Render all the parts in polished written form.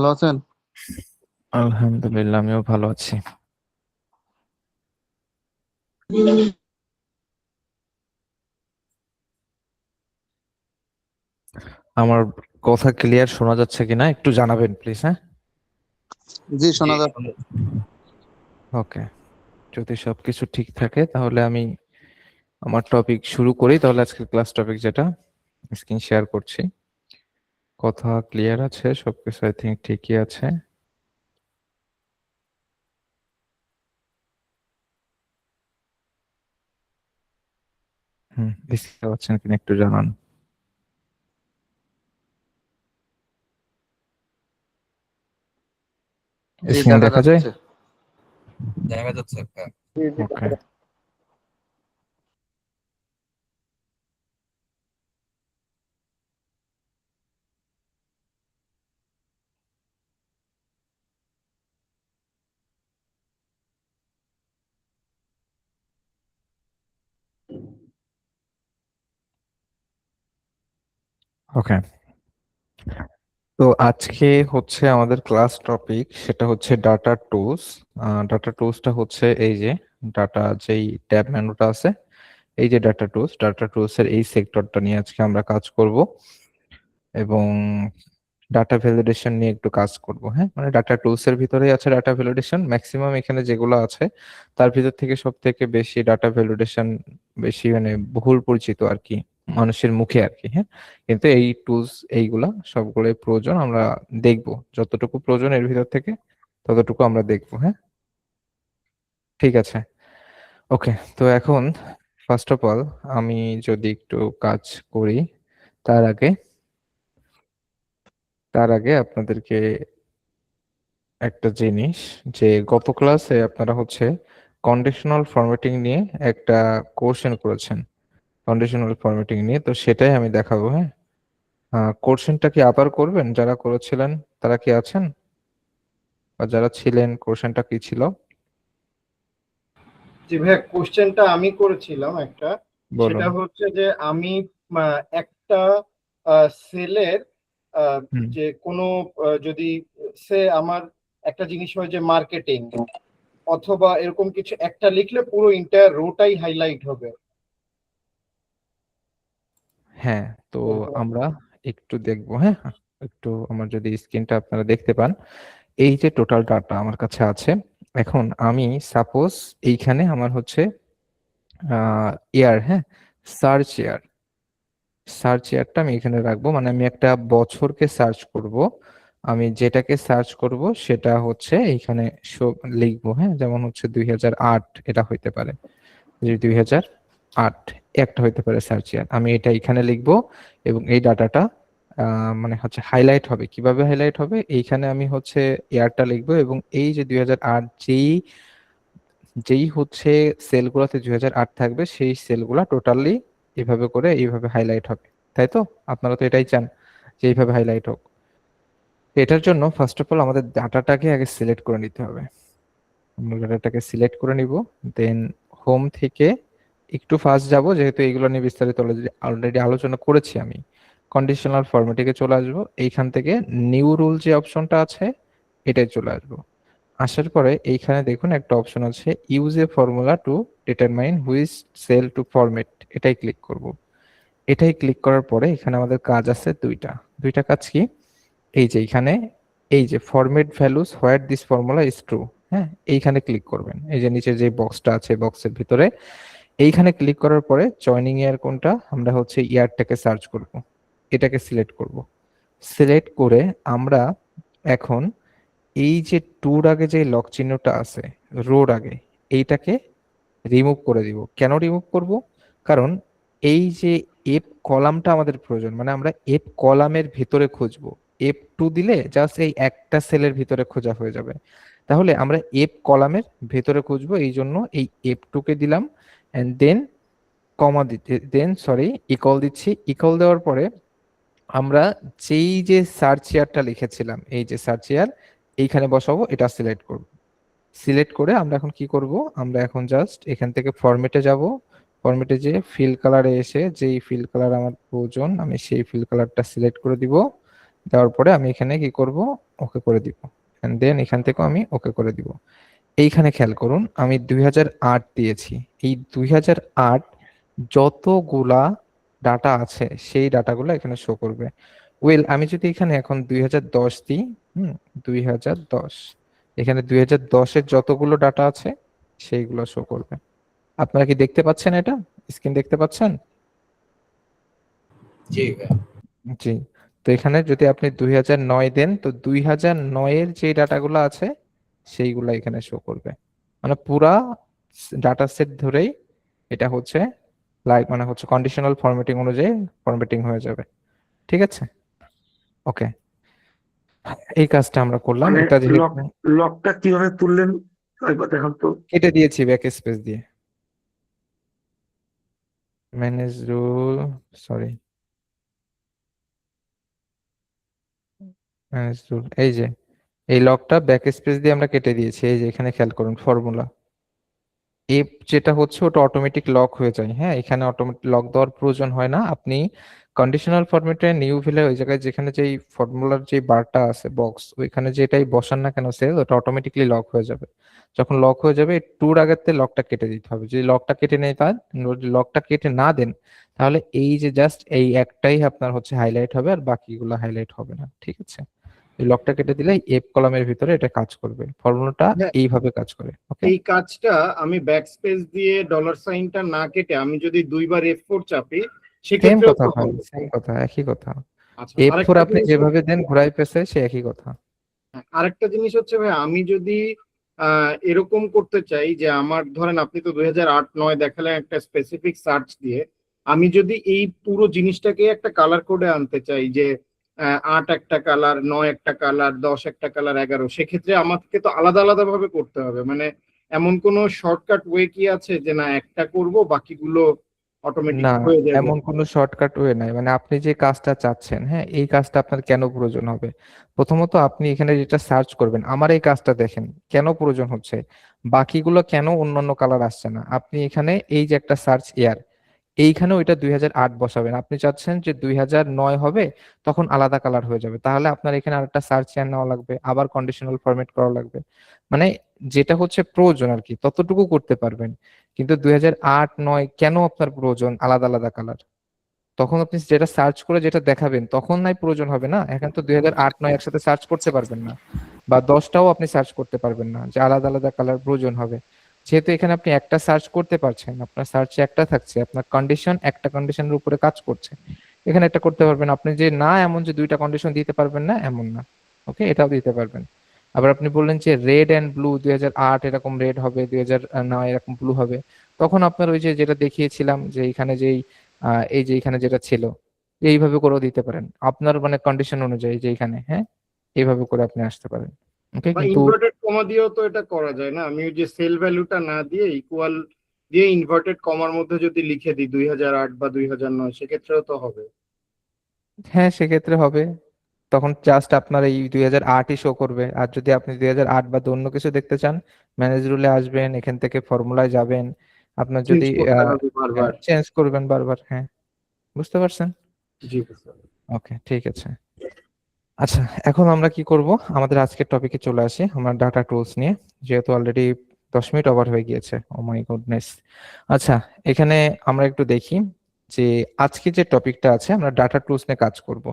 ভালো আছেন? আলহামদুলিল্লাহ, আমিও ভালো আছি। আমার কথা ক্লিয়ার শোনা যাচ্ছে কিনা একটু জানাবেন প্লিজ। হ্যাঁ, জি, শোনা যাচ্ছে। ওকে। যদি সবকিছু ঠিক থাকে তাহলে আমি আমার টপিক শুরু করি। তাহলে আজকের ক্লাস টপিক যেটা স্ক্রিন শেয়ার করছি। কথা ক্লিয়ার আছে, সবকিছু আই থিঙ্ক ঠিকই আছে। বুঝতে পারছেন কিনা একটু জানান। জি, স্ক্রিন দেখা দেখা যায়? যাচ্ছে। দেখা যাচ্ছে। জি, জি, দেখা ওকে, যাচ্ছে। ওকে। তো আজকে হচ্ছে আমাদের ক্লাস টপিক, সেটা হচ্ছে ডাটা টুলস। ডাটা টুলসটা হচ্ছে এই যে ডাটা, যেই ট্যাব মেনুটা আছে, এই যে ডাটা টুলস এর এই সেক্টরটা নিয়ে আজকে আমরা কাজ করব এবং ডাটা ভ্যালিডেশন নিয়ে একটু কাজ করব। হ্যাঁ, মানে ডাটা টুলস এর ভিতরেই আছে ডাটা ভ্যালিডেশন। ম্যাক্সিমাম এখানে যেগুলো আছে তার ভিতর থেকে সব থেকে বেশি ডাটা ভ্যালিডেশন বেশি মানে বহুল পরিচিত আর কি, মানুষের মুখে আর কি। হ্যাঁ, কিন্তু এই টুলস এইগুলা সবগুলোই প্রয়োজন, আমরা দেখব যতটুকু প্রয়োজন এর ভিতর থেকে ততটুকু আমরা দেখব। হ্যাঁ, ঠিক আছে। ওকে, তো এখন ফার্স্ট অফ অল আমি যদি একটু কাজ করি তার আগে আপনাদেরকে একটা জিনিস, যে গত ক্লাসে আপনারা হচ্ছে কন্ডিশনাল ফরম্যাটিং নিয়ে একটা কোশ্চেন করেছেন, কন্ডিশনাল ফরম্যাটিং নিয়ে, তো সেটাই আমি দেখাবো। হ্যাঁ, কোশ্চেনটা কি আবার করবেন? যারা করেছিলেন তারা কি আছেন, বা যারা ছিলেন কোশ্চেনটা কি ছিল জি ভাইয়া, কোশ্চেনটা আমি করেছিলাম একটা। সেটা বলুন। হচ্ছে যে আমি একটা সেলের হুম, যে কোনো যদি সে আমার একটা জিনিস হয় যে মার্কেটিং অথবা এরকম কিছু একটা লিখলে পুরো ইন্টায়ার রোটাই হাইলাইট হবে হ্যাঁ, তো এরকম। আমরা একটু দেখবো। হ্যাঁ, একটু আমার যদি স্ক্রিনটা আপনারা দেখতে পান, এই যে টোটাল ডাটা আমার কাছে আছে। এখন আমি সাপোজ এইখানে আমার হচ্ছে এয়ার, হ্যাঁ, সার্চ এয়ার, সার্চ এয়ারটা আমি এখানে রাখবো, মানে আমি একটা বছরকে সার্চ করব। আমি যেটাকে সার্চ করব সেটা হচ্ছে এইখানে লিখবো। হ্যাঁ, যেমন হচ্ছে 2008 এটা হইতে পারে, যে 2008 একটা হইতে পারে সার্চ ইয়ার, আমি এটা এখানে লিখবো। এবং এই ডাটাটা মানে হচ্ছে হাইলাইট হবে। কিভাবে হাইলাইট হবে? এইখানে আমি হচ্ছে ইয়ারটা লিখবো এবং এই যে 2008 যেই যেই হচ্ছে সেলগুলোতে 2008 থাকবে সেই সেলগুলা টোটালি এভাবে করে এইভাবে হাইলাইট হবে। তাই তো? আপনারা তো এটাই চান যে এইভাবে হাইলাইট হোক। তো এটার জন্য ফার্স্ট অফ অল আমাদের ডাটাটাকে আগে সিলেক্ট করে নিতে হবে। আমরা ডাটাটাকে সিলেক্ট করে নিব, দেন হোম থেকে একটু ফাস্ট যাব যেহেতু এইগুলো নিয়ে বিস্তারিত অলরেডি আলোচনা করেছি আমি। কন্ডিশনাল ফরম্যাটিংয়ে চলে আসবো, এইখান থেকে নিউ রুল যে অপশনটা আছে এটাই চলে আসবো। আসার পরে এইখানে দেখুন একটা অপশন আছে, use a formula to determine which cell to format, এটাই ক্লিক করব। এটাই ক্লিক করার পরে এখানে আমাদের কাজ আছে দুইটা। দুইটা কাজ কি? এই যে এখানে এই যে format values where this formula is true, হ্যাঁ, এইখানে ক্লিক করবেন। এই যে নিচে যে বক্সটা আছে বক্সের ভিতরে এইখানে ক্লিক করার পরে জয়নিং ইয়ার কোনটা, আমরা হচ্ছে ইয়ারটাকে সার্চ করব, এটাকে সিলেক্ট করব। সিলেক্ট করে আমরা এখন এই যে টুর আগে যে লক চিহ্নটা আছে, রোর আগে, এইটাকে রিমুভ করে দিব। কেন রিমুভ করব? কারণ এই যে এফ কলামটা আমাদের প্রয়োজন, মানে আমরা এফ কলামের ভিতরে খুঁজবো। F2 দিলে জাস্ট এই একটা সেলের ভিতরে খোঁজা হয়ে যাবে। তাহলে আমরা এফ কলামের ভেতরে খুঁজবো, এই জন্য এই F2 কে দিলাম। এন্ড দেন কমা দিতে, দেন সরি ইকুয়াল দিচ্ছি। ইকুয়াল দেওয়ার পরে আমরা যেই যে সার্চ ইয়ারটা লিখেছিলাম, এই যে সার্চ ইয়ার এইখানে বসাবো, এটা সিলেক্ট করব। সিলেক্ট করে আমরা এখন কি করব? আমরা এখন জাস্ট এখান থেকে ফরম্যাটে যাব। ফরম্যাটে যে ফিল কালারে এসে যেই ফিল কালার আমার প্রয়োজন আমি সেই ফিল কালারটা সিলেক্ট করে দিব। দেওয়ার পরে আমি এখানে কি করব, ওকে করে দিব, এন্ড দেন এখান থেকে আমি ওকে করে দিব। এইখানে খেয়াল করুন আমি 2008 দিয়েছি, এই 2008 যতগুলা ডাটা আছে সেই ডাটাগুলো এখানে শো করবে। ওয়েল আমি যদি এখানে এখন 2010 দিই, 2010, এখানে 2010-এর যতগুলো ডাটা আছে সেইগুলো শো করবে। আপনারা কি দেখতে পাচ্ছেন, এটা স্ক্রিন দেখতে পাচ্ছেন? জি ভাইয়া। জি। তো এখানে যদি আপনি 2009 দেন, তো 2009-এর যে ডাটাগুলো আছে সেইগুলো এখানে শো করবে। মানে পুরা ডাটা সেট ধরেই এটা হচ্ছে মানে হচ্ছে কন্ডিশনাল ফরম্যাটিং অনুযায়ী ফরম্যাটিং হয়ে যাবে। ঠিক আছে, ওকে, এই কাজটা আমরা করলাম। মানে এটা যেহেতু লকটা কিভাবে তুললেন একবার দেখান তো। কেটে দিয়েছি ব্যাক স্পেস দিয়ে, manage rule, sorry manage rule, এই যে এই লকটা ব্যাক স্পেস দিয়ে আমরা কেটে দিয়েছি। এই যে এখানে খেয়াল করুন ফর্মুলা এফ যেটা হচ্ছে ওটা অটোমেটিক লক হয়ে যায়। হ্যাঁ, এখানে অটোমেটিক লক দেওয়ার প্রয়োজন হয় না। আপনি কন্ডিশনাল ফরম্যাটে নিউ ভ্যালু ওই জায়গায় যেখানে যেই ফর্মুলার যে বারটা আছে বক্স, ওইখানে যেটাই বসান না কেন সেল, ওটা অটোমেটিকলি লক হয়ে যাবে। যখন লক হয়ে যাবে টুর আগেতে লকটা কেটে দিতে হবে। যদি লকটা কেটে নেই, তার লকটা কেটে না দেন, তাহলে এই যে জাস্ট এই একটাই আপনার হচ্ছে হাইলাইট হবে, আর বাকিগুলো হাইলাইট হবে না। ঠিক আছে, এই লকটা কেটে দিলে এফ কলামের ভিতরে এটা কাজ করবে, ফর্মুলাটা হ্যাঁ। এইভাবে কাজ করে। ওকে, এই কাজটা আমি ব্যাকস্পেস দিয়ে ডলার সাইনটা না কেটে আমি যদি দুইবার F4 চাপি সেম সেক্ষেত্রেও কথা তো ভাই, হবে। সেম কথা, একই কথা। আচ্ছা, F4 আরেকটা আপনি জিনিস যেভাবে দেন ঘোড়ায় পেছে সে একই কথা। আরেকটা জিনিস হচ্ছে ভাই, আমি যদি এরকম করতে চাই যে আমার ধরেন আপনি তো 2008-9 দেখালেন একটা স্পেসিফিক সার্চ দিয়ে, আমি যদি এই পুরো জিনিসটাকে একটা কালার কোডে আনতে চাই যে 8 একটা কালার, 9 একটা কালার, 10 একটা কালার, 11, সেক্ষেত্রে আমাকে তো আলাদা আলাদা ভাবে করতে হবে। মানে এমন কোনো শর্টকাট ওয়ে কি আছে যে না একটা করব বাকিগুলো অটোমেটিক না, হয়ে যাবে? এমন কোনো শর্টকাট ওয়ে নাই। মানে আপনি যে কাজটা চাচ্ছেন, হ্যাঁ, এই কাজটা আপনার কেন প্রয়োজন হবে? প্রথমত আপনি এখানে যেটা সার্চ করবেন, আমার এই কাজটা দেখেন কেন প্রয়োজন হচ্ছে, বাকিগুলো কেন অন্যান্য কালার আসছে না। আপনি এখানে এই যে একটা সার্চ এয়ার, এইখানে ওইটা 2008 বসাবেন। আপনি চাচ্ছেন যে 2009 হবে, তখন আলাদা কালার হয়ে যাবে, তাহলে আপনার এখানে আরেকটা সার্চ এয়ার নেওয়া লাগবে, আবার কন্ডিশনাল ফরম্যাট করা লাগবে। মানে যেটা হচ্ছে প্রয়োজন আর কি ততটুকু করতে পারবেন, কিন্তু 2008-9 কেন আপনার প্রয়োজন আলাদা আলাদা কালার? তখন আপনি যেটা সার্চ করে যেটা দেখাবেন তখন নাই প্রয়োজন হবে না। এখন তো 2008-9 একসাথে সার্চ করতে পারবেন না, বা 10টাও আপনি সার্চ করতে পারবেন না যে আলাদা আলাদা কালার প্রয়োজন হবে। যেহেতু এখানে আপনি একটা সার্চ করতে পারছেন, আপনার সার্চে একটা থাকছে, আপনার কন্ডিশন একটা কন্ডিশনের উপরে কাজ করছে, এখানে একটা করতে পারবেন। আপনি যে না এমন যে দুইটা কন্ডিশন দিতে পারবেন না এমন না, ওকে, এটাও দিতে পারবেন। আবার আপনি বললেন যে রেড এন্ড ব্লু 2008 এরকম রেড হবে, 2009 এরকম ব্লু হবে, তখন আপনার ওই যে যেটা দেখিয়েছিলাম যে এখানে যেই এই যে এখানে যেটা ছিল এইভাবে করেও দিতে পারেন আপনার মানে কন্ডিশন অনুযায়ী, যে এখানে হ্যাঁ এইভাবে করে আপনি আসতে পারেন। ওকে, বা কিন্তু ইনভার্টেড কমা দিয়েও তো এটা করা যায় না? আমি ওই যে সেল ভ্যালুটা না দিয়ে ইকুয়াল দিয়ে ইনভার্টেড কমার মধ্যে যদি লিখে দিই 2008 বা 2009, সেক্ষেত্রেও তো হবে। হ্যাঁ সেক্ষেত্রে হবে, তখন জাস্ট আপনার এই 2008-ই শো করবে। আর যদি আপনি 2008 বা অন্য কিছু দেখতে চান, ম্যানেজ রুলে আসবেন, এখান থেকে ফর্মুলায় যাবেন, আপনার চেঞ্জ যদি করতে হবে বারবার। চেঞ্জ করবেন বারবার। হ্যাঁ, বুঝতে পারছেন? জি স্যার। ওকে, ঠিক আছে। আচ্ছা, এখন আমরা কি করব, আমাদের আজকের টপিকে চলে আসি, আমরা ডাটা টুলস নিয়ে, যেহেতু অলরেডি 10 মিনিট ওভার হয়ে গিয়েছে। ও মাই গুডনেস। আচ্ছা, এখানে আমরা একটু দেখি যে আজকে যে টপিকটা আছে, আমরা ডাটা টুলস নিয়ে কাজ করব।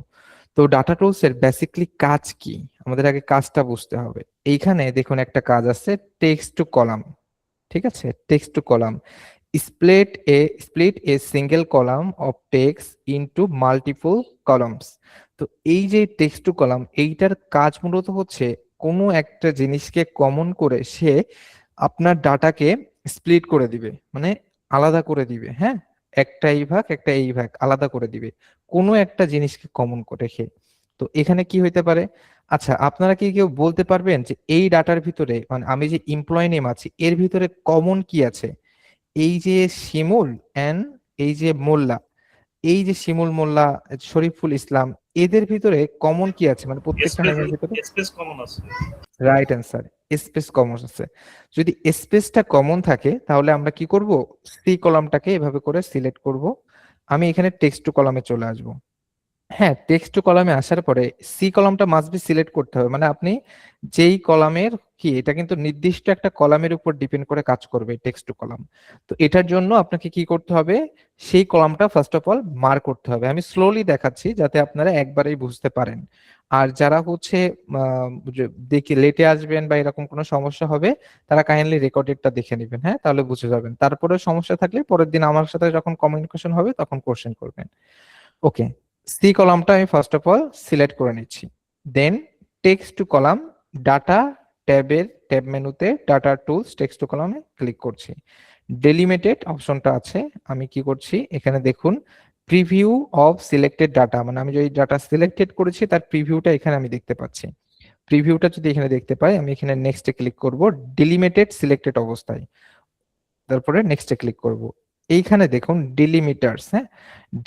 তো ডাটা টুলস এর বেসিকলি কাজ কি, আমাদের আগে কাজটা বুঝতে হবে। এইখানে দেখুন একটা কাজ আছে, টেক্সট টু কলাম। ঠিক আছে, text to column, split a single column of text into multiple columns। তো এই যে টেক্সট টু কলাম, এইটার কাজ মূলত হচ্ছে কোনো একটা জিনিসকে কমন করে সে আপনার ডাটাকে স্প্লিট করে দিবে, মানে আলাদা করে দিবে। হ্যাঁ, একটা এই ভাগ একটা এই ভাগ আলাদা করে দিবে কোনো একটা জিনিসকে কমন করে রেখে। তো এখানে কি হইতে পারে? আচ্ছা, আপনারা কি কেউ বলতে পারবেন যে এই ডাটার ভিতরে, মানে আমি যে এমপ্লয় নেম আছি এর ভিতরে কমন কি আছে? এই যে শিমুল এন্ড এই যে মোল্লা, এই যে শিমুল মোল্লা শরীফুল ইসলাম, এদের ভিতরে কমন কি আছে? মানে প্রত্যেকটা নামের ভিতরে স্পেস কমন আছে। রাইট অ্যান্সার, স্পেস কমন আছে। যদি স্পেসটা কমন থাকে তাহলে আমরা কি করব, সি কলামটাকে এভাবে করে সিলেক্ট করব। আমি এখানে টেক্সট টু কলামে চলে আসব। হ্যাঁ, টেক্সট টু কলামে আসার পরে সি কলামটা মাস্ট বি সিলেক্ট করতে হবে, মানে আপনি যেই কলামের কি, এটা কিন্তু নির্দিষ্ট একটা কলামের উপর ডিপেন্ড করে কাজ করবে টেক্সট টু কলাম। তো এটার জন্য আপনাকে কি করতে হবে, সেই কলামটা ফার্স্ট অফ অল মার্ক করতে হবে। আমি স্লোলি দেখাচ্ছি যাতে আপনারা একবারেই বুঝতে পারেন। আর যারা হচ্ছে দেখে লেটে আসবেন বা এরকম কোনো সমস্যা হবে, তারা কাইন্ডলি রেকর্ডেডটা দেখে নেবেন, হ্যাঁ, তাহলে বুঝে যাবেন। তারপরে সমস্যা থাকলে পরের দিন আমার সাথে যখন কমিউনিকেশন হবে তখন কোশ্চেন করবেন। ওকে, সি কলামটা আমি ফার্স্ট অফ অল সিলেক্ট করে নিচ্ছি। দেন টেক্সট টু কলাম, ডাটা ট্যাবের ট্যাব মেনুতে ডাটা টুলস টেক্সট টু কলামে ক্লিক করছি। ডেলিমিটেড অপশনটা আছে, আমি কি করছি এখানে দেখুন, প্রিভিউ অফ সিলেক্টেড ডাটা, মানে আমি যে ডাটা সিলেক্টেড করেছি তার প্রিভিউটা এখানে আমি দেখতে পাচ্ছি। প্রিভিউটা যদি এখানে দেখতে পাই, আমি এখানে নেক্সটে ক্লিক করব ডিলিমিটেড সিলেক্টেড অবস্থায়, তারপরে নেক্সটে ক্লিক করব। এইখানে দেখুন ডিলিমিটার্স, হ্যাঁ,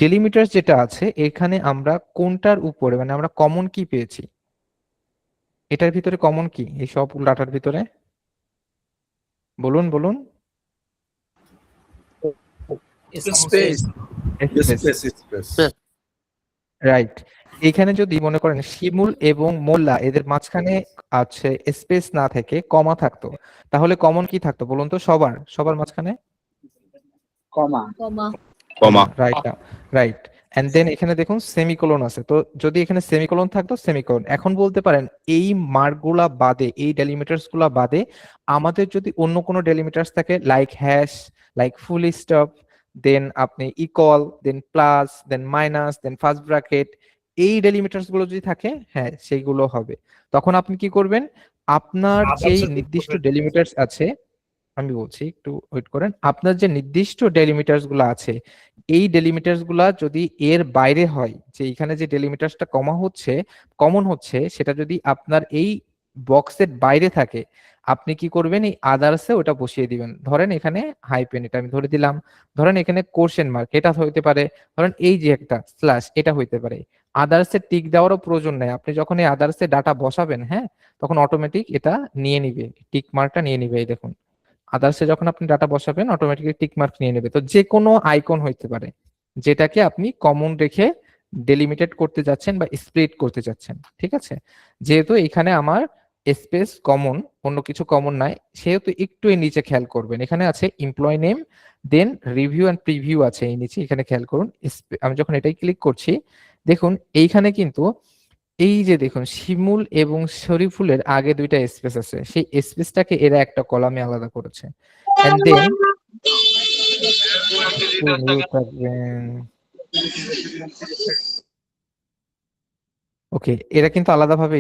ডিলিমিটার্স যেটা আছে এখানে আমরা কোনটার উপরে, মানে আমরা কমন কি পেয়েছি, এটার ভিতরে কমন কি এই সব ডাটার ভিতরে, বলুন বলুন। Space right. এখানে যদি মনে করেন শিমুল এবং মোল্লা এদের মাঝখানে আছে স্পেস না থেকে কমা থাকতো, তাহলে কমন কি থাকতো বলুন তো, সবার সবার মাঝখানে কমা রাইট, রাইট। এন্ড দেন এখানে দেখুন সেমিকোলন আছে, তো যদি এখানে সেমিকোলন থাকতো সেমিকোলন। এখন বলতে পারেন এই মার্কগুলা বাদে, এই ডেলিমিটার্স গুলা বাদে আমাদের যদি অন্য কোনো ডেলিমিটার্স থাকে, like hash, like full stop, then আপনি equal, then plus, then minus, then first bracket, এই ডেলিমিটার্স গুলো যদি থাকে, হ্যাঁ সেইগুলো হবে। তখন আপনি কি করবেন, আপনার যেই নির্দিষ্ট ডেলিমিটার্স আছে, আমি বলছি একটু ওয়েট করেন, আপনার যে নির্দিষ্ট ডেলিমিটার্স গুলো আছে, এই ডেলিমিটার্স গুলা যদি এর বাইরে হয়, যে এখানে যে ডেলিমিটার্সটা কমন হচ্ছে সেটা যদি আপনার এই বক্সের বাইরে থাকে, আপনি কি করবেন, এই আদার্সে ওটা বসিয়ে দিবেন। ধরেন এখানে হাইপেন, এটা আমি ধরে দিলাম। ধরেন এখানে কোশ্চেন মার্ক, এটা হইতে পারে। ধরেন এই যে একটা স্ল্যাশ, এটা হইতে পারে। আদার্সে টিক দেওয়ারও প্রয়োজন নেই, আপনি যখন এই আদার্সে ডাটা বসাবেন, হ্যাঁ, তখন অটোমেটিক এটা নিয়ে নিবে, টিক মার্কটা নিয়ে নিবে। এই দেখুন, আদার্সে যখন আপনি ডাটা বসাবেন অটোমেটিক্যালি টিক মার্ক নিয়ে নেবে। তো যে কোনো আইকন হইতে পারে যেটাকে আপনি কমন রেখে ডেলিমিটেড করতে যাচ্ছেন বা স্প্লিট করতে যাচ্ছেন, ঠিক আছে। যেহেতু এখানে আমার স্পেস কমন, অন্য কিছু কমন নাই, সেহেতু একটু এই নিচে খেয়াল করবেন, এখানে আছে employ name, then review and preview আছে এই নিচে, এখানে খেয়াল করুন। আমি যখন এটাই ক্লিক করছি, দেখুন এইখানে কিন্তু এই যে দেখুন শিমুল এবং শরীফুলের আগে দুইটা স্পেস আছে, সেই স্পেসটাকে এরা একটা কলামে আলাদা করেছে। এন্ড দেন ওকে, এরা কিন্তু আলাদাভাবে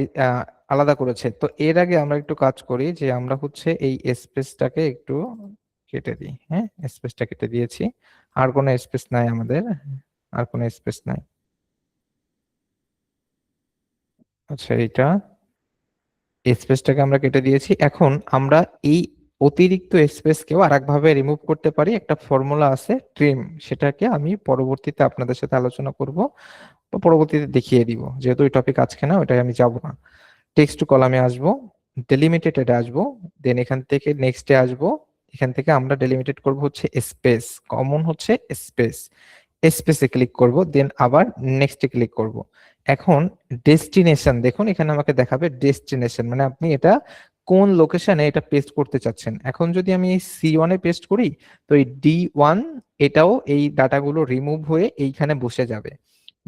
আলাদা করেছে। তো এর আগে আমরা একটু কাজ করি, যে আমরা হচ্ছে এই স্পেসটাকে একটু কেটে দিই। হ্যাঁ, স্পেসটা কেটে দিয়েছি, আর কোনো স্পেস নাই আমাদের, আর কোনো স্পেস নাই। আচ্ছা, এইটা স্পেসটাকে আমরা কেটে দিয়েছি। এখন আমরা এই অতিরিক্ত স্পেসকেও আরেকভাবে রিমুভ করতে পারি, একটা ফর্মুলা আছে ট্রিম, সেটাকে আমি পরবর্তীতে আপনাদের সাথে আলোচনা করব বা পরবর্তীতে দেখিয়ে দিব, যেহেতু এই টপিক আজকে না, ওটাই আমি যাব না। টেক্সট টু কলামে আসবো, ডেলিমিটেড আসবো, দেন এখান থেকে নেক্সটে আসবো। এখান থেকে আমরা ডেলিমিটেড করব হচ্ছে স্পেস, কমন হচ্ছে স্পেস, স্পেসে ক্লিক করব, দেন আবার নেক্সটে ক্লিক করব। এখন ডেস্টিনেশন দেখুন, এখানে আমাকে দেখাবে ডেস্টিনেশন, মানে আপনি এটা কোন লোকেশনে এটা পেস্ট করতে চাচ্ছেন। এখন যদি আমি এই C1 এ পেস্ট করি, তো এই D1 এটাও এই ডাটাগুলো রিমুভ হয়ে এইখানে বসে যাবে।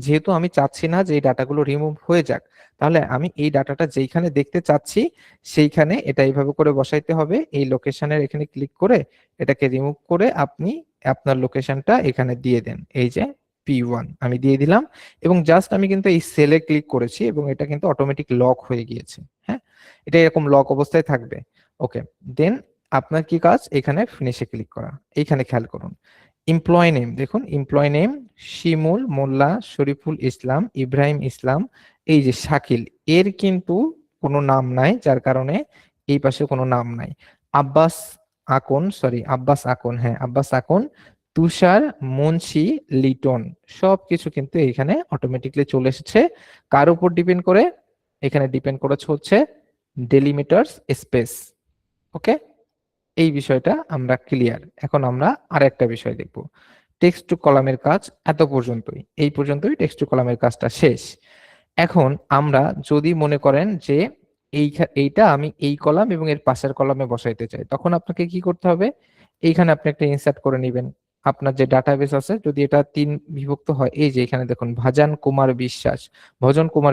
যেহেতু আমি চাচ্ছি না যে এই ডাটাগুলো রিমুভ হয়ে যাক, তাহলে আমি এই ডাটাটা যেইখানে দেখতে চাচ্ছি সেইখানে এটা এইভাবে করে বসাইতে হবে। এই লোকেশনের এখানে ক্লিক করে এটাকে রিমুভ করে আপনি আপনার লোকেশনটা এখানে দিয়ে দেন, এই যে P1 আমি দিয়ে দিলাম, এবং জাস্ট আমি কিন্তু এই সেলে ক্লিক করেছি এবং এটা কিন্তু অটোমেটিক লক হয়ে গিয়েছে। হ্যাঁ, এটা এরকম লক অবস্থায় থাকবে। ওকে, দেন আপনার কি কাজ, এখানে ফিনিশে ক্লিক করা। এইখানে খেয়াল করুন এমপ্লয় নেম, দেখুন এমপ্লয় নেম শিমুল, মোল্লা, শরীফুল ইসলাম, ইব্রাহিম ইসলাম, এই যে শাকিল, এর কিন্তু কোনো নাম নাই, যার কারণে এই পাশে কোনো নাম নাই। আব্বাস আব্বাস আকন, হ্যাঁ আব্বাস আকন, তুষার, মুন্সি, লিটন, সবকিছু কিন্তু এখানে অটোমেটিকলি চলে এসেছে। কার উপর ডিপেন্ড করে, এখানে ডিপেন্ড করেছে হচ্ছে ডেলিমিটার্স স্পেস। ওকে, এই বিষয়টা আমরা ক্লিয়ার। এখন আমরা আরেকটা বিষয় দেখব, টেক্সট টু কলামের কাজ এত পর্যন্তই, এই পর্যন্তই টেক্সট টু কলামের কাজটা শেষ। এখন আমরা যদি মনে করেন যে এইটা আমি এই কলাম এবং এর পাশের কলামে বসাইতে চাই, তখন আপনাকে কি করতে হবে, এইখানে আপনি একটা ইনসার্ট করে নেবেন। আপনার যে ডাটাবেস আছে যদি এটা 3 বিভক্ত হয়, এই যে এখানে দেখুন ভজন কুমার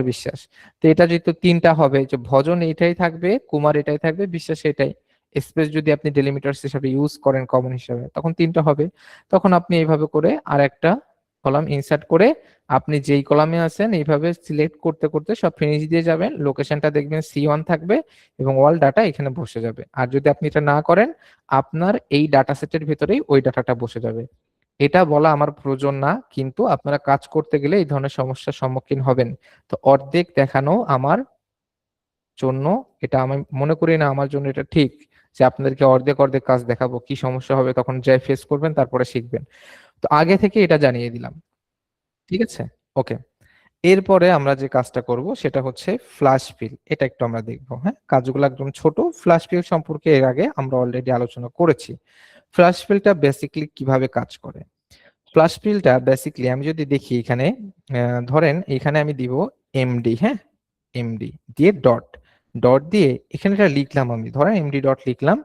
বিশ্বাস, তো এটা যেহেতু 3টা হবে, যে ভজন এটাই থাকবে, কুমার এটাই থাকবে, বিশ্বাস এটাই, স্পেস যদি আপনি ডেলিমিটার্স হিসেবে ইউজ করেন কমন হিসেবে তখন 3টা হবে। তখন আপনি এইভাবে করে আর একটা কলাম ইনসার্ট করে আপনি যেই কলামে আছেন এইভাবে সিলেক্ট করতে করতে সব ফিনিশ দিয়ে যাবেন, লোকেশনটা দেখবেন C1 থাকবে এবং অল ডাটা এখানে বসে যাবে। আর যদি আপনি এটা না করেন, আপনার এই ডাটা সেটের ভিতরেই ওই ডাটাটা বসে যাবে। এটা বলা আমার প্রয়োজন না, কিন্তু আপনারা কাজ করতে গেলে এই ধরনের সমস্যার সম্মুখীন হবেন। তো অর্ধেক দেখানো আমার জন্য, এটা আমি মনে করি না আমার জন্য এটা ঠিক যে আপনাদেরকে অর্ধেক অর্ধেক কাজ দেখাবো, কি সমস্যা হবে তখন যাই ফেস করবেন তারপরে শিখবেন। তো আগে থেকে এটা জানিয়ে দিলাম, ঠিক আছে? ওকে, এরপরে আমরা যে কাজটা করব সেটা হচ্ছে ফ্ল্যাশ ফিল। এটা একটু আমরা দেখবো, হ্যাঁ, কাজগুলো একদম ছোট। ফ্ল্যাশ ফিল সম্পর্কে এর আগে আমরা অলরেডি আলোচনা করেছি। ফ্ল্যাশ ফিলটা বেসিক্যালি কিভাবে কাজ করে। ফ্ল্যাশ ফিলটা বেসিক্যালি আমি যদি দেখি এখানে, ধরেন এখানে আমি দিব এমডি, হ্যাঁ, এমডি দিয়ে ডট দিয়ে এখানে এটা লিখলাম, আমি ধরেন এমডি ডট লিখলাম।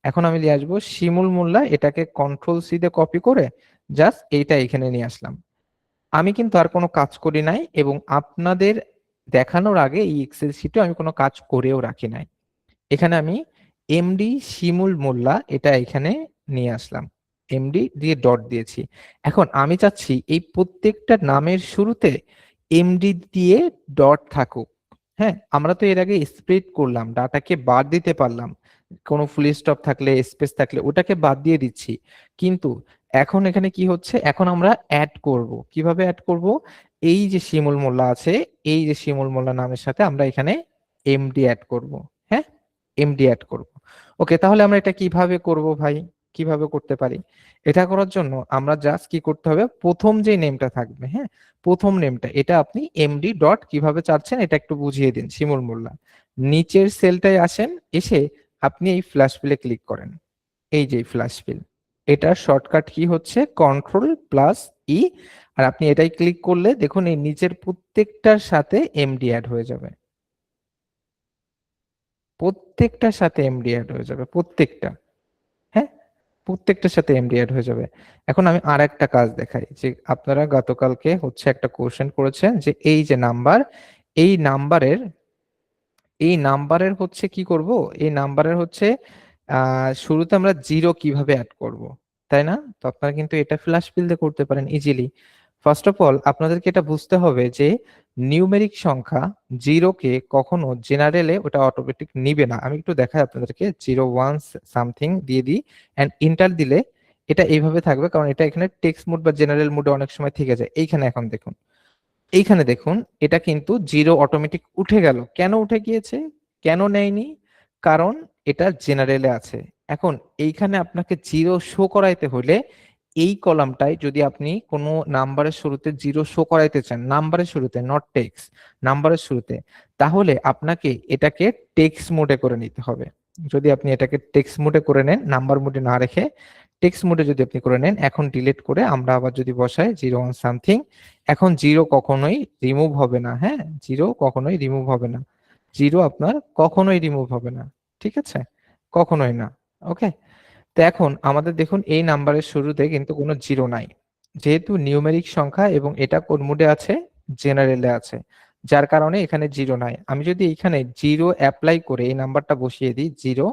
এখন আমি নিয়ে আসবো শিমুল মোল্লা, এটাকে কন্ট্রোল সি দিয়ে কপি করে জাস্ট এইটা এখানে নিয়ে আসলাম। আমি কিন্তু আর কোনো কাজ করি নাই এবং আপনাদের দেখানোর আগে এই এক্সেল শিটে আমি কোনো কাজ করেও রাখি নাই। এখানে আমি এমডি শিমুল মোল্লা এটা এখানে নিয়ে আসলাম, এমডি দিয়ে ডট দিয়েছি। এখন আমি চাচ্ছি এই প্রত্যেকটা নামের শুরুতে এমডি দিয়ে ডট থাকুক। হ্যাঁ, আমরা তো এর আগে স্প্লিট করলাম, ডাটাকে বাদ দিতে পারলাম, কোনো ফুল স্টপ থাকলে স্পেস থাকলে ওটাকে বাদ দিয়ে দিচ্ছি। কিন্তু এখন এখানে কি হচ্ছে, এখন আমরা অ্যাড করব। কিভাবে অ্যাড করব, এই যে শিমুল মোল্লা আছে, এই যে শিমুল মোল্লা নামের সাথে আমরা এখানে এমডি অ্যাড করব। হ্যাঁ, এমডি অ্যাড করব। ওকে, তাহলে আমরা এটা কিভাবে করব ভাই, কিভাবে করতে পারি? এটা করার জন্য আমরা জাস্ট কি করতে হবে, প্রথম যে নেমটা থাকবে, হ্যাঁ, প্রথম নেমটা এটা আপনি এমডি ডট কিভাবে চাচ্ছেন এটা একটু বুঝিয়ে দিন শিমুল মোল্লা। নিচের সেলটায় আসেন, এসে আপনি এই ফ্ল্যাশ ফিলে ক্লিক করেন। এই যে ফ্ল্যাশ ফিল, এটার শর্টকাট কি হচ্ছে Ctrl+E, আর আপনি এটাই ক্লিক করলে দেখুন এই নিচের প্রত্যেকটার সাথে এমডি অ্যাড হয়ে যাবে, প্রত্যেকটার সাথে এমডি অ্যাড হয়ে যাবে, প্রত্যেকটা, হ্যাঁ, প্রত্যেকটার সাথে এমডি অ্যাড হয়ে যাবে। এখন আমি আর একটা কাজ দেখাই, যে আপনারা গতকালকে হচ্ছে একটা কোশ্চেন করেছেন যে এই যে নাম্বার, এই নাম্বারের হচ্ছে কি করব, এই নাম্বারের হচ্ছে শুরুতে আমরা জিরো কিভাবে অ্যাড করব, তাই না? তো আপনারা কিন্তু এটা ফ্ল্যাশ ফিল দিয়ে করতে পারেন ইজিলি। ফার্স্ট অফ অল আপনাদেরকে এটা বুঝতে হবে যে নিউমেরিক সংখ্যা জিরোকে কখনো জেনারেলে ওটা অটোমেটিক নিবে না। আমি একটু দেখাই আপনাদেরকে, 01 সামথিং দিয়ে দিই এন্ড ইন্টার দিলে এটা এইভাবে থাকবে, কারণ এটা এখানে টেক্সট মোড বা জেনারেল মোডে অনেক সময় থেকে যায়। এইখানে এখন দেখুন, এইখানে দেখুন এটা কিন্তু জিরো অটোমেটিক উঠে গেল। কেন উঠে গিয়েছে, কেন নেয়নি? কারণ এটা জেনারেলে আছে। এখন এইখানে আপনাকে জিরো শো করাইতে হলে এই কলামটায় যদি আপনি কোনো নাম্বারের শুরুতে জিরো শো করাইতে চান, নাম্বারের শুরুতে, নট টেক্সট, নাম্বারের শুরুতে, তাহলে আপনাকে এটাকে টেক্সট মোডে করে নিতে হবে। যদি আপনি এটাকে টেক্সট মোডে করে নেন, নাম্বার মোডে না রেখে টেক্সট মোডে যদি আপনি করে নেন, এখন ডিলিট করে আমরা আবার যদি বসাই 01 সামথিং, এখন জিরো কখনোই রিমুভ হবে না। হ্যাঁ, জিরো কখনোই রিমুভ হবে না, জিরো আপনার কখনোই রিমুভ হবে না, ঠিক আছে, কখনোই না। ওকে, তো এখন আমাদের দেখুন এই নাম্বারের শুরুতে কিন্তু কোনো জিরো নাই, যেহেতু নিউমেরিক সংখ্যা এবং এটা কোন মোডে আছে, জেনারেলে আছে, যার কারণে এখানে জিরো নাই। আমি যদি এখানে জিরো অ্যাপ্লাই করে এই নাম্বারটা বসিয়ে দিই জিরো,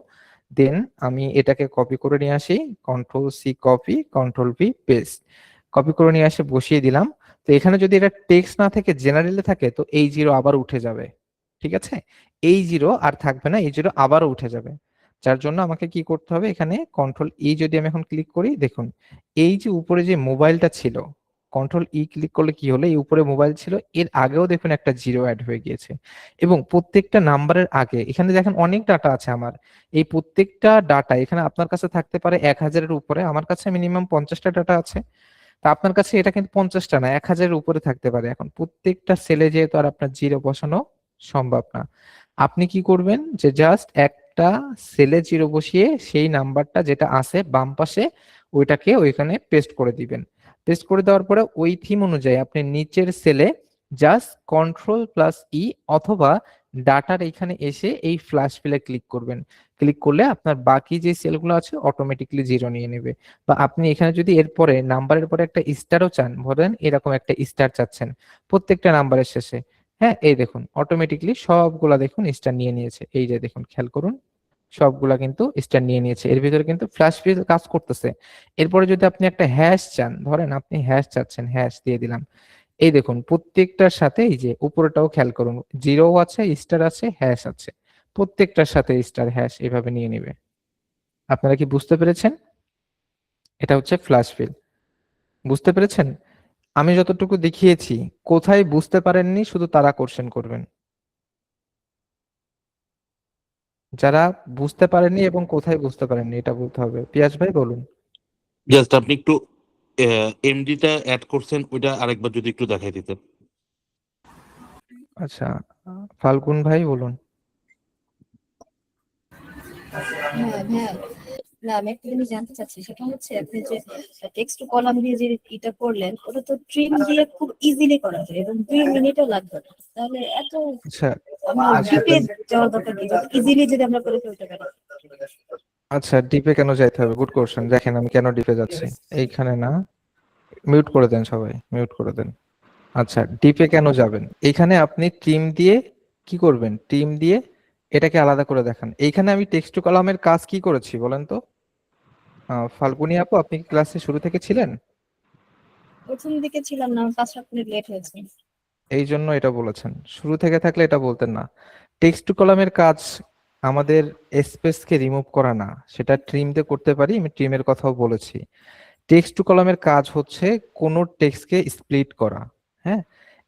দেন আমি এটাকে কপি করে নিয়ে আসি, Ctrl+C copy, Ctrl+V paste, copy করে নিয়ে আসে বসিয়ে দিলাম। তো এখানে যদি এটা টেক্সট না থেকে জেনারেলে থাকে তো এই জিরো আবার উঠে যাবে, ঠিক আছে, এই জিরো আর থাকবে না, এই জিরো আবারও উঠে যাবে। যার জন্য আমাকে কি করতে হবে, এখানে Ctrl+E যদি আমি এখন ক্লিক করি, দেখুন এই যে উপরে যে মোবাইলটা ছিল, Ctrl+E ক্লিক করলে কি হলো, এই উপরে মোবাইল ছিল, এর আগেও দেখুন একটা জিরো অ্যাড হয়ে গিয়েছে। এবং প্রত্যেকটা নাম্বারের আগে এখানে দেখেন অনেক ডাটা আছে আমার, এই প্রত্যেকটা ডাটা এখানে আপনার কাছে থাকতে পারে 1000-এর উপরে, আমার কাছে মিনিমাম 50টা ডাটা আছে। তা আপনার কাছে এটা কিন্তু 50টা না, 1000-এর উপরে থাকতে পারে। এখন প্রত্যেকটা সেলে যেহেতু আর আপনার জিরো বসানো সম্ভব না, আপনি কি করবেন যে জাস্ট একটা সেলে জিরো বসিয়ে সেই নাম্বারটা যেটা আছে বাম পাশে ওইটাকে ওইখানে পেস্ট করে দিবেন। পেস্ট করে দেওয়ার পরে ওই থিম অনুযায়ী আপনি নিচের সেলে জাস্ট Ctrl+E অথবা ডাটার এখানে এসে এই ফ্ল্যাশ ফিলে ক্লিক করবেন। ক্লিক করলে আপনার বাকি যে সেলগুলো আছে অটোমেটিকলি 0 নিয়ে নেবে। বা আপনি এখানে যদি এরপরে নাম্বারের পরে একটা স্টারও চান, ধরেন এরকম একটা স্টার চাচ্ছেন প্রত্যেকটা নাম্বারের শেষে, হ্যাঁ এই দেখুন অটোমেটিকলি সবগুলা দেখুন স্টার নিয়ে নিয়েছে। এই যে দেখুন খেয়াল করুন সবগুলা কিন্তু স্টার নিয়ে নিয়েছে, এর ভিতরে কিন্তু ফ্ল্যাশ ফিল কাজ করতেছে। এরপরে যদি আপনি একটা হ্যাশ চান, ধরেন আপনি হ্যাশ চাচ্ছেন, হ্যাশ দিয়ে দিলাম। এই দেখুন প্রত্যেকটার সাথে এই যে উপরেটাও খেয়াল করুন, 0 আছে, স্টার আছে, হ্যাশ আছে, প্রত্যেকটার সাথে স্টার হ্যাশ এভাবে নিয়ে নিবে। আপনারা কি বুঝতে পেরেছেন? এটা হচ্ছে ফ্ল্যাশ ফিল। বুঝতে পেরেছেন? আমি যতটুকু দেখিয়েছি, কোথায় বুঝতে পারেননি শুধু তারা কোশ্চেন করবেন। যারা বুঝতে পারেননি এবং কোথায় বুঝতে পারেননি এটা বলতে হবে। পিয়াস ভাই বলুন। জাস্ট আপনি একটু এমডিটা অ্যাড করছেন, ওইটা আরেকবার যদি একটু দেখাই দিতেন। আচ্ছা, ফাল্গুন ভাই বলুন। হ্যাঁ হ্যাঁ, না আমি একটা জিনিস জানতে চাচ্ছি, সেটা হচ্ছে আপনি যে টেক্সট টু কলাম দিয়ে যে এটা করলেন, ওটা তো ট্রিম দিয়ে খুব ইজিলি করা যায় এবং 2 মিনিটও লাগবে না। তাহলে এত আচ্ছা আমার আচ্ছা ডিপে যাওয়ার দরকার কি? ইজিলি যদি আমরা করে ফেলতে পারি। আচ্ছা ডিপে কেন যাইতে হবে? Good question. দেখেন আমি কেন ডিপে যাচ্ছি। এইখানে না, মিউট করে দেন সবাই, মিউট করে দেন। আচ্ছা ডিপে কেন যাবেন? এইখানে আপনি টিম দিয়ে কি করবেন? টিম দিয়ে এটাকে আলাদা করে দেখান। এইখানে আমি টেক্সট টু কলামের কাজ কি করেছি বলেন তো? ফাল্গুনি আপু আপনি কি ক্লাসে শুরু থেকে ছিলেন? প্রথম দিকে ছিলাম না, 5-7 মিনিট লেট হয়েছে। এই জন্য এটা বলেছেন, শুরু থেকে থাকলে এটা বলতেন না। টেক্সট টু কলামের কাজ আমাদের স্পেসকে রিমুভ করা না, সেটা ট্রিম দিয়ে করতে পারি, আমি ট্রিমের কথাও বলেছি। টেক্সট টু কলামের কাজ হচ্ছে কোনো টেক্সটকে স্প্লিট করা। হ্যাঁ,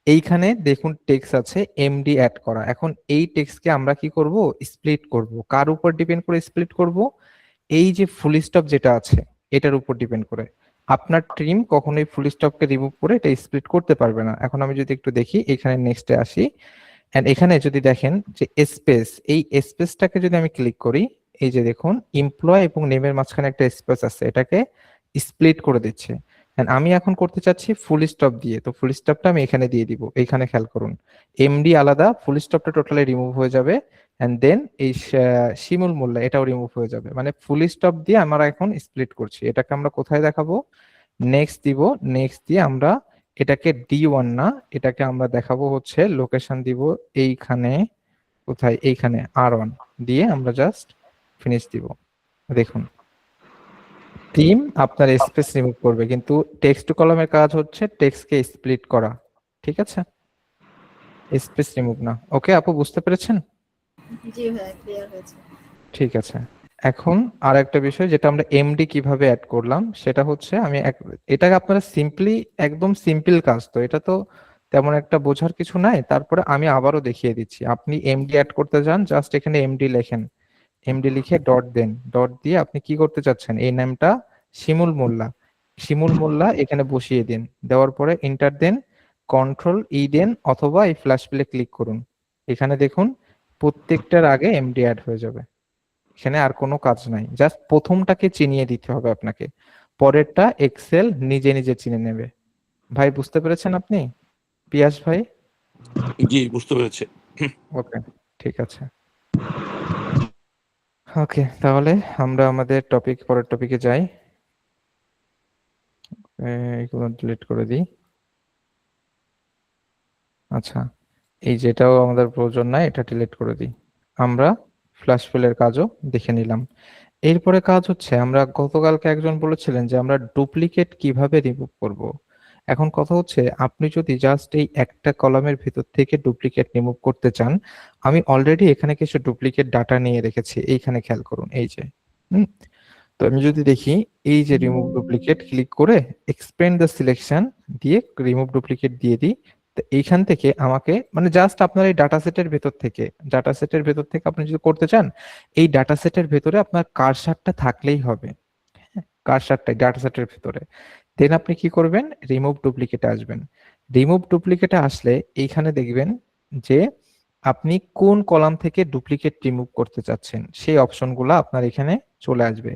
এইখানে দেখুন টেক্সট আছে এমডি অ্যাড করা। এখন এই টেক্সটকে আমরা কি করব? স্প্লিট করব। কার উপর ডিপেন্ড করে স্প্লিট করব? এই যে ফুল স্টপ যেটা আছে এটার উপর ডিপেন্ড করে। আপনার ট্রিম কখনোই ফুল স্টপকে রিমুভ করে এটা স্প্লিট করতে পারবে না। এখন আমি যদি একটু দেখি, এখানে নেক্সটে আসি, এন্ড এখানে যদি দেখেন যে স্পেস, এই স্পেসটাকে যদি আমি ক্লিক করি, এই যে দেখুন এমপ্লয় এবং নেমের মাঝখানে একটা স্পেস আছে, এটাকে স্প্লিট করে দিচ্ছে। And আমি এখন করতে চাচ্ছি ফুল স্টপ দিয়ে, তো ফুল স্টপটা আমি এখানে দিয়ে দিব। এইখানে খেয়াল করুন এমডি আলাদা, ফুল স্টপটা টোটালি রিমুভ হয়ে যাবে, এন্ড দেন এই শিমুল মোল্লা এটাও রিমুভ হয়ে যাবে। মানে ফুল স্টপ দিয়ে আমরা এখন স্প্লিট করছি। এটাকে আমরা কোথায় দেখাবো? নেক্সট দিব, নেক্সট দিয়ে আমরা এটাকে D1 না, এটাকে আমরা দেখাবো হচ্ছে লোকেশন দিব এইখানে, কোথায়? এইখানে R1 দিয়ে আমরা জাস্ট ফিনিশ দিব। দেখুন টিম আপনার স্পেস রিমুভ করবে, কিন্তু টেক্সট টু কলামের কাজ হচ্ছে টেক্সটকে স্প্লিট করা। ঠিক আছে, স্পেস রিমুভ না। ওকে আপু বুঝতে পেরেছেন? জি ভাই, ক্লিয়ার হয়েছে। ঠিক আছে। এখন আর একটা বিষয় যেটা আমরা এমডি কিভাবে অ্যাড করলাম সেটা হচ্ছে এটাকে আপনারা সিম্পলি, একদম সিম্পল কাজ, তো এটা তো তেমন একটা বোঝার কিছু নাই। তারপরে আমি আবারও দেখিয়ে দিচ্ছি। আপনি এমডি অ্যাড করতে যান, জাস্ট এখানে এমডি লেখেন, এমডি লিখে ডট দেন, ডট দিয়ে আপনি কি করতে চাচ্ছেন এই নামটা শিমুল মোল্লা, শিমুল মোল্লা এখানে বসিয়ে দিন। দেওয়ার পরে এন্টার দেন, Ctrl+E দেন অথবা এই ফ্ল্যাশ প্লে ক্লিক করুন। এখানে দেখুন প্রত্যেকটার আগে এমডি অ্যাড হয়ে যাবে। এখানে আর কোনো কাজ নাই, জাস্ট প্রথমটাকে চিনিয়ে দিতে হবে আপনাকে, পরেরটা এক্সেল নিজে নিজে চিনে নেবে। ভাই বুঝতে পেরেছেন আপনি? পিয়াস ভাই? জি বুঝতে পেরেছি। ওকে ঠিক আছে। ওকে তাহলে আমরা আমাদের পরের টপিকে যাই। এগুলো ডিলিট করে দিই। আচ্ছা এই যেটাও আমাদের প্রয়োজন নাই, এটা ডিলিট করে দিই। আমরা ফ্ল্যাশ ফিলের কাজও দেখে নিলাম। এরপরে কাজ হচ্ছে, আমরা গতকালকে একজন বলেছিলেন যে আমরা ডুপ্লিকেট কিভাবে রিমুভ করব। এখন কথা হচ্ছে আপনি যদি জাস্ট এই একটা কলামের ভিতর থেকে ডুপ্লিকেট রিমুভ করতে চান, আমি অলরেডি এখানে কিছু ডুপ্লিকেট ডাটা নিয়ে রেখেছি। এইখানে খেয়াল করুন, এই যে তো আমি যদি দেখি এই যে রিমুভ ডুপ্লিকেট ক্লিক করে এক্সপেন্ড দ্য সিলেকশন দিয়ে রিমুভ ডুপ্লিকেট দিয়ে দিই, তো এইখান থেকে আমাকে মানে জাস্ট আপনার এই ডাটা সেটের ভেতর থেকে, আপনি যদি করতে চান, এই ডাটা সেটের ভেতরে আপনার কারসারটা থাকলেই হবে। কারসারটা ডাটা সেটের ভেতরে, দেন আপনি কি করবেন? রিমুভ ডুপ্লিকেটে আসবেন। রিমুভ ডুপ্লিকেটে আসলে এইখানে দেখবেন যে আপনি কোন কলাম থেকে ডুপ্লিকেট রিমুভ করতে চাচ্ছেন সেই অপশনগুলো আপনার এখানে চলে আসবে।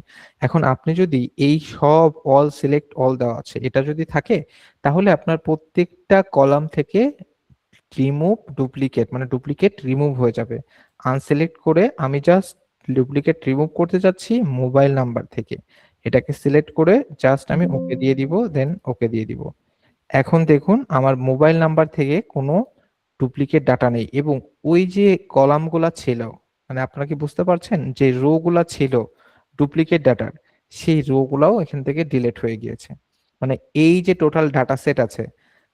এখন আপনি যদি এই সব অল সিলেক্ট অল দেওয়া আছে এটা যদি থাকে, তাহলে আপনার প্রত্যেকটা কলাম থেকে রিমুভ ডুপ্লিকেট মানে ডুপ্লিকেট রিমুভ হয়ে যাবে। আনসিলেক্ট করে আমি জাস্ট ডুপ্লিকেট রিমুভ করতে যাচ্ছি মোবাইল নাম্বার থেকে, এটাকে সিলেক্ট করে জাস্ট আমি ওকে দিয়ে দিব, দেন ওকে দিয়ে দিব। এখন দেখুন আমার মোবাইল নাম্বার থেকে কোনো ডুপ্লিকেট ডাটা নেই, এবং ওই যে কলামগুলা ছিল, মানে আপনারা কি বুঝতে পারছেন যে রো গুলা ছিল ডুপ্লিকেট ডাটার, সেই রো গুলাও এখান থেকে ডিলিট হয়ে গিয়েছে। মানে এই যে টোটাল ডাটা সেট আছে,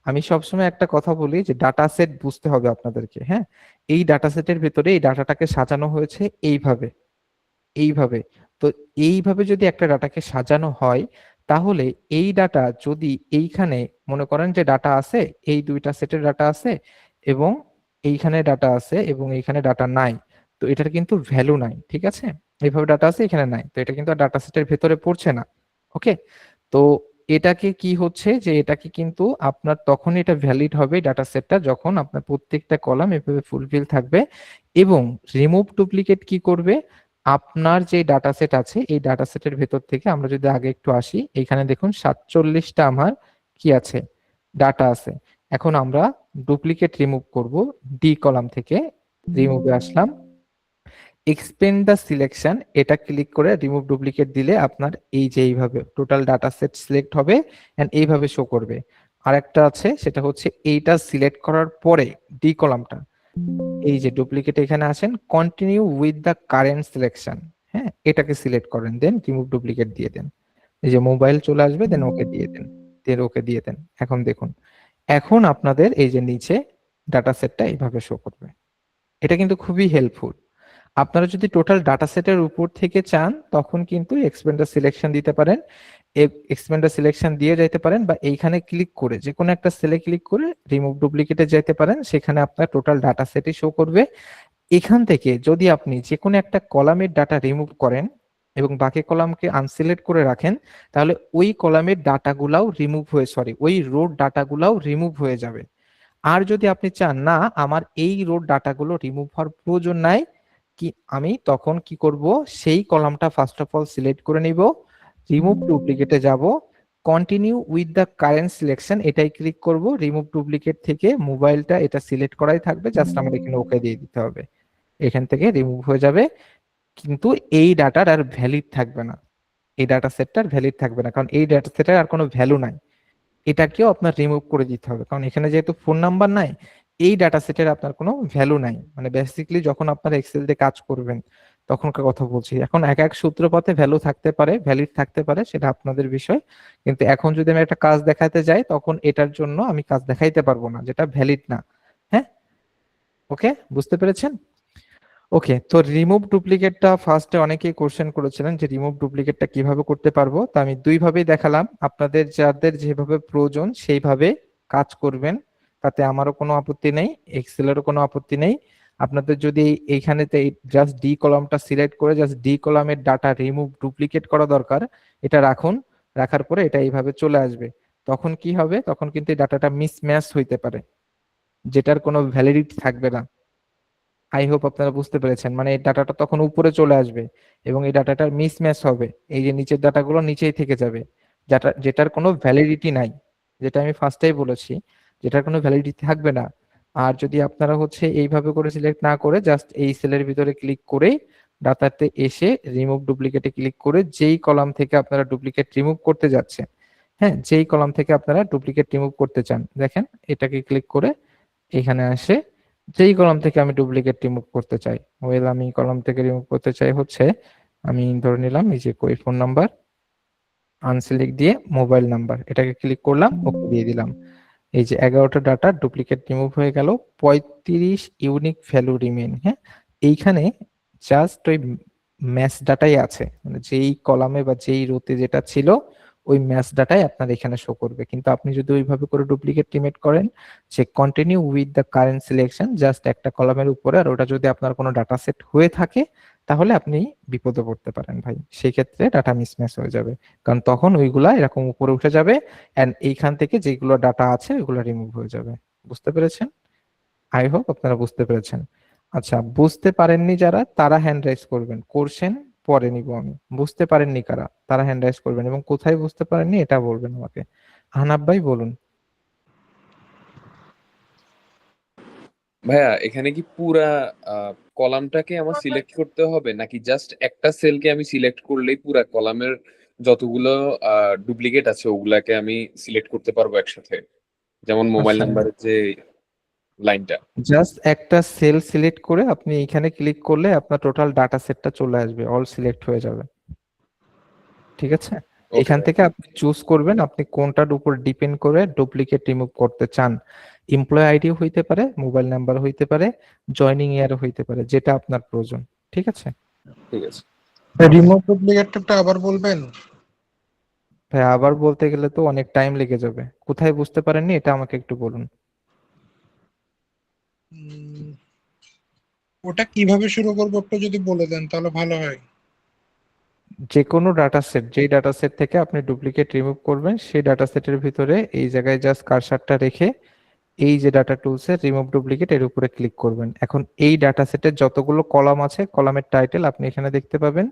আমি সবসময় একটা কথা বলি যে ডাটা সেট বুঝতে হবে আপনাদেরকে, হ্যাঁ। এই ডাটা সেটের ভিতরে এই ডাটাটাকে সাজানো হয়েছে এইভাবে, এইভাবে। তো এইভাবে যদি একটা ডাটাকে সাজানো হয়, তাহলে এই ডাটা যদি এইখানে মনে করেন যে ডাটা আছে, এই দুইটা সেটের ডাটা আছে এবং এইখানে ডাটা আছে এবং এইখানে ডাটা নাই, তো এটার কিন্তু ভ্যালু নাই, ঠিক আছে। এইভাবে ডাটা আছে, এখানে নাই, তো এটা কিন্তু ডাটা সেটের ভেতরে পড়ছে না। ওকে, তো এটাকে কি হচ্ছে যে এটাকে কিন্তু আপনার তখন এটা ভ্যালিড হবে ডাটা সেটটা যখন আপনার প্রত্যেকটা কলাম এভাবে ফুলফিল থাকবে। এবং রিমুভ ডুপ্লিকেট কি করবে, আপনার যে ডাটা সেট আছে এই ডাটা সেটের ভেতর থেকে আমরা যদি আগে একটু আসি, এখানে দেখুন 47টা আমার কি আছে, ডাটা আছে। এখন আমরা ডুপ্লিকেট রিমুভ করব, ডি কলাম থেকে রিমুভে আসলাম, এক্সপেন্ড দ্য সিলেকশন, এটা ক্লিক করে রিমুভ ডুপ্লিকেট দিলে আপনার এই যে এইভাবে টোটাল ডাটা সেট সিলেক্ট হবে এন্ড এইভাবে শো করবে। আরেকটা আছে সেটা হচ্ছে এইটা সিলেক্ট করার পরে ডি কলামটা, এই যে ডুপ্লিকেট এখানে আসেন, continue with the current selection, হ্যাঁ এটাকে সিলেক্ট করেন, দেন রিমুভ ডুপ্লিকেট দিয়ে দেন। এই যে মোবাইল চলে আসবে, দেন ওকে দিয়ে দেন, দেন ওকে দিয়ে দেন। এখন দেখুন, এখন আপনাদের এই যে নিচে ডাটা সেটটা এইভাবে শো করবে। এটা কিন্তু খুবই হেল্পফুল। আপনারা যদি টোটাল ডাটা সেটের উপর থেকে চান তখন কিন্তু এক্সপেন্ডার সিলেকশন দিতে পারেন, এক্সপেন্ডার সিলেকশন দিয়ে যাইতে পারেন, বা এইখানে ক্লিক করে যে কোনো একটা সেলে ক্লিক করে রিমুভ ডুপ্লিকেটে যেতে পারেন, সেখানে আপনার টোটাল ডাটা সেটই শো করবে। এখান থেকে যদি আপনি যে কোনো একটা কলামের ডাটা রিমুভ করেন এবং বাকি কলামকে আনসিলেক্ট করে রাখেন, তাহলে ওই কলামের ডাটাগুলাও রিমুভ হয়ে ওই রোড ডাটাগুলাও রিমুভ হয়ে যাবে। আর যদি আপনি চান না আমার এই রোড ডাটাগুলো রিমুভ হওয়ার প্রয়োজন নাই, কি আমি তখন কি করব, সেই কলামটা ফার্স্ট অফ অল সিলেক্ট করে নিব, রিমুভ ডুপ্লিকেটে যাব, continue with the current selection এটাই ক্লিক করব, রিমুভ ডুপ্লিকেট থেকে মোবাইলটা এটা সিলেক্ট করাই থাকবে, জাস্ট আমার এখানে ওকে দিয়ে দিতে হবে, এখান থেকে রিমুভ হয়ে যাবে। কিন্তু এই ডাটার আর ভ্যালিড থাকবে না, এই ডাটা সেটটার ভ্যালিড থাকবে না, কারণ এই ডাটা সেটের আর কোনো ভ্যালু নাই। এটাকেও আপনার রিমুভ করে দিতে হবে, কারণ এখানে যেহেতু ফোন নাম্বার নাই, এই ডাটা সেটের আপনার কোনো ভ্যালু নাই। মানে বেসিক্যালি যখন আপনার এক্সেল দিয়ে কাজ করবেন তখনকার কথা বলছি। এখন এক এক সূত্রপাতে ভ্যালু থাকতে পারে, ভ্যালিড থাকতে পারে, সেটা আপনাদের বিষয়। কিন্তু এখন যদি আমি একটা কাজ দেখাতে যাই তখন এটার জন্য আমি কাজ দেখাইতে পারবো না যেটা ভ্যালিড না। হ্যাঁ, ওকে, বুঝতে পেরেছেন? ওকে, তো রিমুভ ডুপ্লিকেটটা ফার্স্টে অনেকেই কোশ্চেন করেছিলেন যে রিমুভ ডুপ্লিকেটটা কিভাবে করতে পারবো, তো আমি দুইভাবেই দেখালাম। আপনাদের যাদের যেভাবে প্রয়োজন সেইভাবে কাজ করবেন, তাতে আমারও কোনো আপত্তি নেই, এক্সেলেরও কোনো আপত্তি নেই। আপনাদের যদি এইখানেতে জাস্ট ডি কলামটা সিলেক্ট করে জাস্ট ডি কলামের ডাটা রিমুভ ডুপ্লিকেট করা দরকার, এটা রাখুন, রাখার পরে এটা এইভাবে চলে আসবে। তখন কি হবে, তখন কিন্তু এই ডাটাটা মিসম্যাচ হইতে পারে, যেটার কোনো ভ্যালিডিটি থাকবে না। আই হোপ আপনারা বুঝতে পেরেছেন, মানে এই ডাটাটা তখন উপরে চলে আসবে এবং এই ডাটাটার মিসম্যাচ হবে, এই যে নিচের ডাটাগুলো নিচেই থেকে যাবে, যেটার কোনো ভ্যালিডিটি নাই, যেটা আমি ফার্স্টেই বলেছি, যেটার কোনো ভ্যালিডিটি থাকবে না। আর যদি আপনারা হচ্ছে এইভাবে করে সিলেক্ট না করে জাস্ট এই সেলের ভিতরে ক্লিক করে ডাটাতে এসে রিমুভ ডুপ্লিকেটে ক্লিক করে যেই কলাম থেকে আপনারা ডুপ্লিকেট রিমুভ করতে যাচ্ছেন, হ্যাঁ যেই কলাম থেকে আপনারা ডুপ্লিকেট রিমুভ করতে চান, দেখেন এটাকে ক্লিক করে এখানে আসে, যেই কলাম থেকে আমি ডুপ্লিকেট রিমুভ করতে চাই, ওয়েল আমি কলাম থেকে রিমুভ করতে চাই হচ্ছে, আমি ধরে নিলাম এই যে কই ফোন নাম্বার, আনসিলেক্ট দিয়ে মোবাইল নাম্বার, এটাকে ক্লিক করলাম, ওকে দিয়ে দিলাম। এই যে 11টা ডাটা ডুপ্লিকেট রিমুভ হয়ে গেল, 35 ইউনিক ভ্যালু রিমেইন। হ্যাঁ, এইখানে জাস্ট ওই ম্যাচ ডাটাই আছে, মানে যেই কলামে বা যেই রোতে যেটা ছিল ওই ম্যাচ ডাটাই আপনার এখানে শো করবে। কিন্তু আপনি যদি ওইভাবে করে ডুপ্লিকেট রিমেট করেন যে continue with the current selection just একটা কলামের উপরে, আর ওটা যদি আপনার কোনো ডাটা সেট হয়ে থাকে তাহলে আপনি বিপদে পড়তে পারেন ভাই, সেই ক্ষেত্রে ডাটা মিসম্যাচ হয়ে যাবে, কারণ তখন ওইগুলা এরকম উপরে উঠে যাবে এন্ড এইখান থেকে যেগুলো ডাটা আছে ওইগুলো রিমুভ হয়ে যাবে। বুঝতে পেরেছেন? আই হোপ আপনারা বুঝতে পেরেছেন। আচ্ছা, বুঝতে পারেননি যারা তারা হ্যান্ড রাইজ করবেন, করছেন পরে নিব আমি। বুঝতে পারেননি কারা তারা হ্যান্ড রাইজ করবেন এবং কোথায় বুঝতে পারেননি এটা বলবেন আমাকে। আহনাব ভাই বলুন। ভাইয়া এখানে কি পুরা কলামটাকে আমার সিলেক্ট করতে হবে নাকি জাস্ট একটা সেলকে আমি সিলেক্ট করলেই পুরা কলামের যতগুলো ডুপ্লিকেট আছে ওগুলাকে আমি সিলেক্ট করতে পারবো একসাথে, যেমন মোবাইল আচ্ছা, নাম্বারের যে লাইনটা? জাস্ট একটা সেল সিলেক্ট করে আপনি এখানে ক্লিক করলে আপনার টোটাল ডাটা সেটটা চলে আসবে, অল সিলেক্ট হয়ে যাবে। ঠিক আছে, ওকে এখান থেকে আপনি চুজ করবেন আপনি কোনটার উপর ডিপেন্ড করে ডুপ্লিকেট রিমুভ করতে চান। এমপ্লয় আইডিও হইতে পারে, মোবাইল নাম্বার হইতে পারে, জয়নিং ইয়ারও হইতে পারে, যেটা আপনার প্রয়োজন। ঠিক আছে ঠিক আছে। রিমোট ডুপ্লিকেটটা আবার বলবেন? ভাই, আবার বলতে গেলে তো অনেক টাইম লেগে যাবে। কোথায় বুঝতে পারেননি এটা আমাকে একটু বলুন। ওটা কিভাবে শুরু করবো একটু যদি বলে দেন তাহলে ভালো হয়। যে কোনো ডাটা সেট, যেই ডাটা সেট থেকে আপনি ডুপ্লিকেট রিমুভ করবেন সেই ডাটা সেটের ভিতরে এই জায়গায় জাস্ট কারসারটা রেখে এই যে ডাটা টুলসের রিমুভ ডুপ্লিকেট এর উপরে ক্লিক করবেন। এখন এই ডাটা সেটের যতগুলো কলাম আছে কলামের টাইটেল আপনি এখানে দেখতে পাবেন।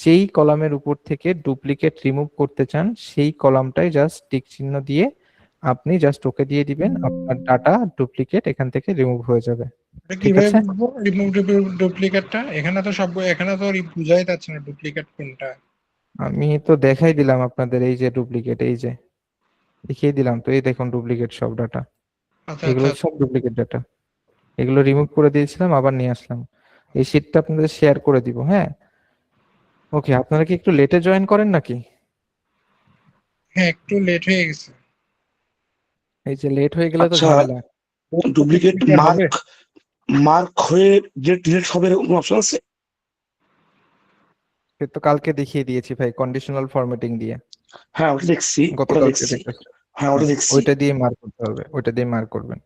যেই কলামের উপর থেকে ডুপ্লিকেট রিমুভ করতে চান সেই কলামটাই জাস্ট টিক চিহ্ন দিয়ে আপনি জাস্ট ওকে দিয়ে দিবেন, আপনার ডাটা ডুপ্লিকেট এখান থেকে রিমুভ হয়ে যাবে। এটা ঠিক কিভাবে আছে, বুঝবো রিমুভ ডুপ্লিকেটটা? এখানে তো সব, এখানে তো বোঝাই যাচ্ছে না ডুপ্লিকেট কোনটা। আমি তো দেখাই দিলাম আপনাদের, এই যে ডুপ্লিকেট, এই যে দেখিয়ে দিলাম তো, এই দেখুন ডুপ্লিকেট সব ডাটা, আচ্ছা এগুলো আচ্ছা সব ডুপ্লিকেট ডাটা। এগুলো রিমুভ করে দিয়েছিলাম, আবার নিয়ে আসলাম। এই শীটটা আপনাদের শেয়ার করে দিব। হ্যাঁ, ওকে। আপনারা কি একটু লেটে জয়েন করেন নাকি? হ্যাঁ, একটু লেট হয়ে গেছে। এই যে লেট হয়ে গেলে তো আচ্ছা, ঝামেলা। ডুপ্লিকেট Duplicate হবে? মার্ক হয়ে যে ডিলিট হবে এরকম অপশন আছে? সে তো কালকে দেখিয়ে দিয়েছি ভাই, কন্ডিশনাল ফরম্যাটিং দিয়ে। হ্যাঁ ওটা দেখছি, ওটা গতকালকে দেখছি। দেখেছি। হ্যাঁ ওটা হ্যাঁ, দেখছি। ওইটা দিয়ে মার্ক করতে হবে, ওইটা দিয়ে মার্ক করবেন।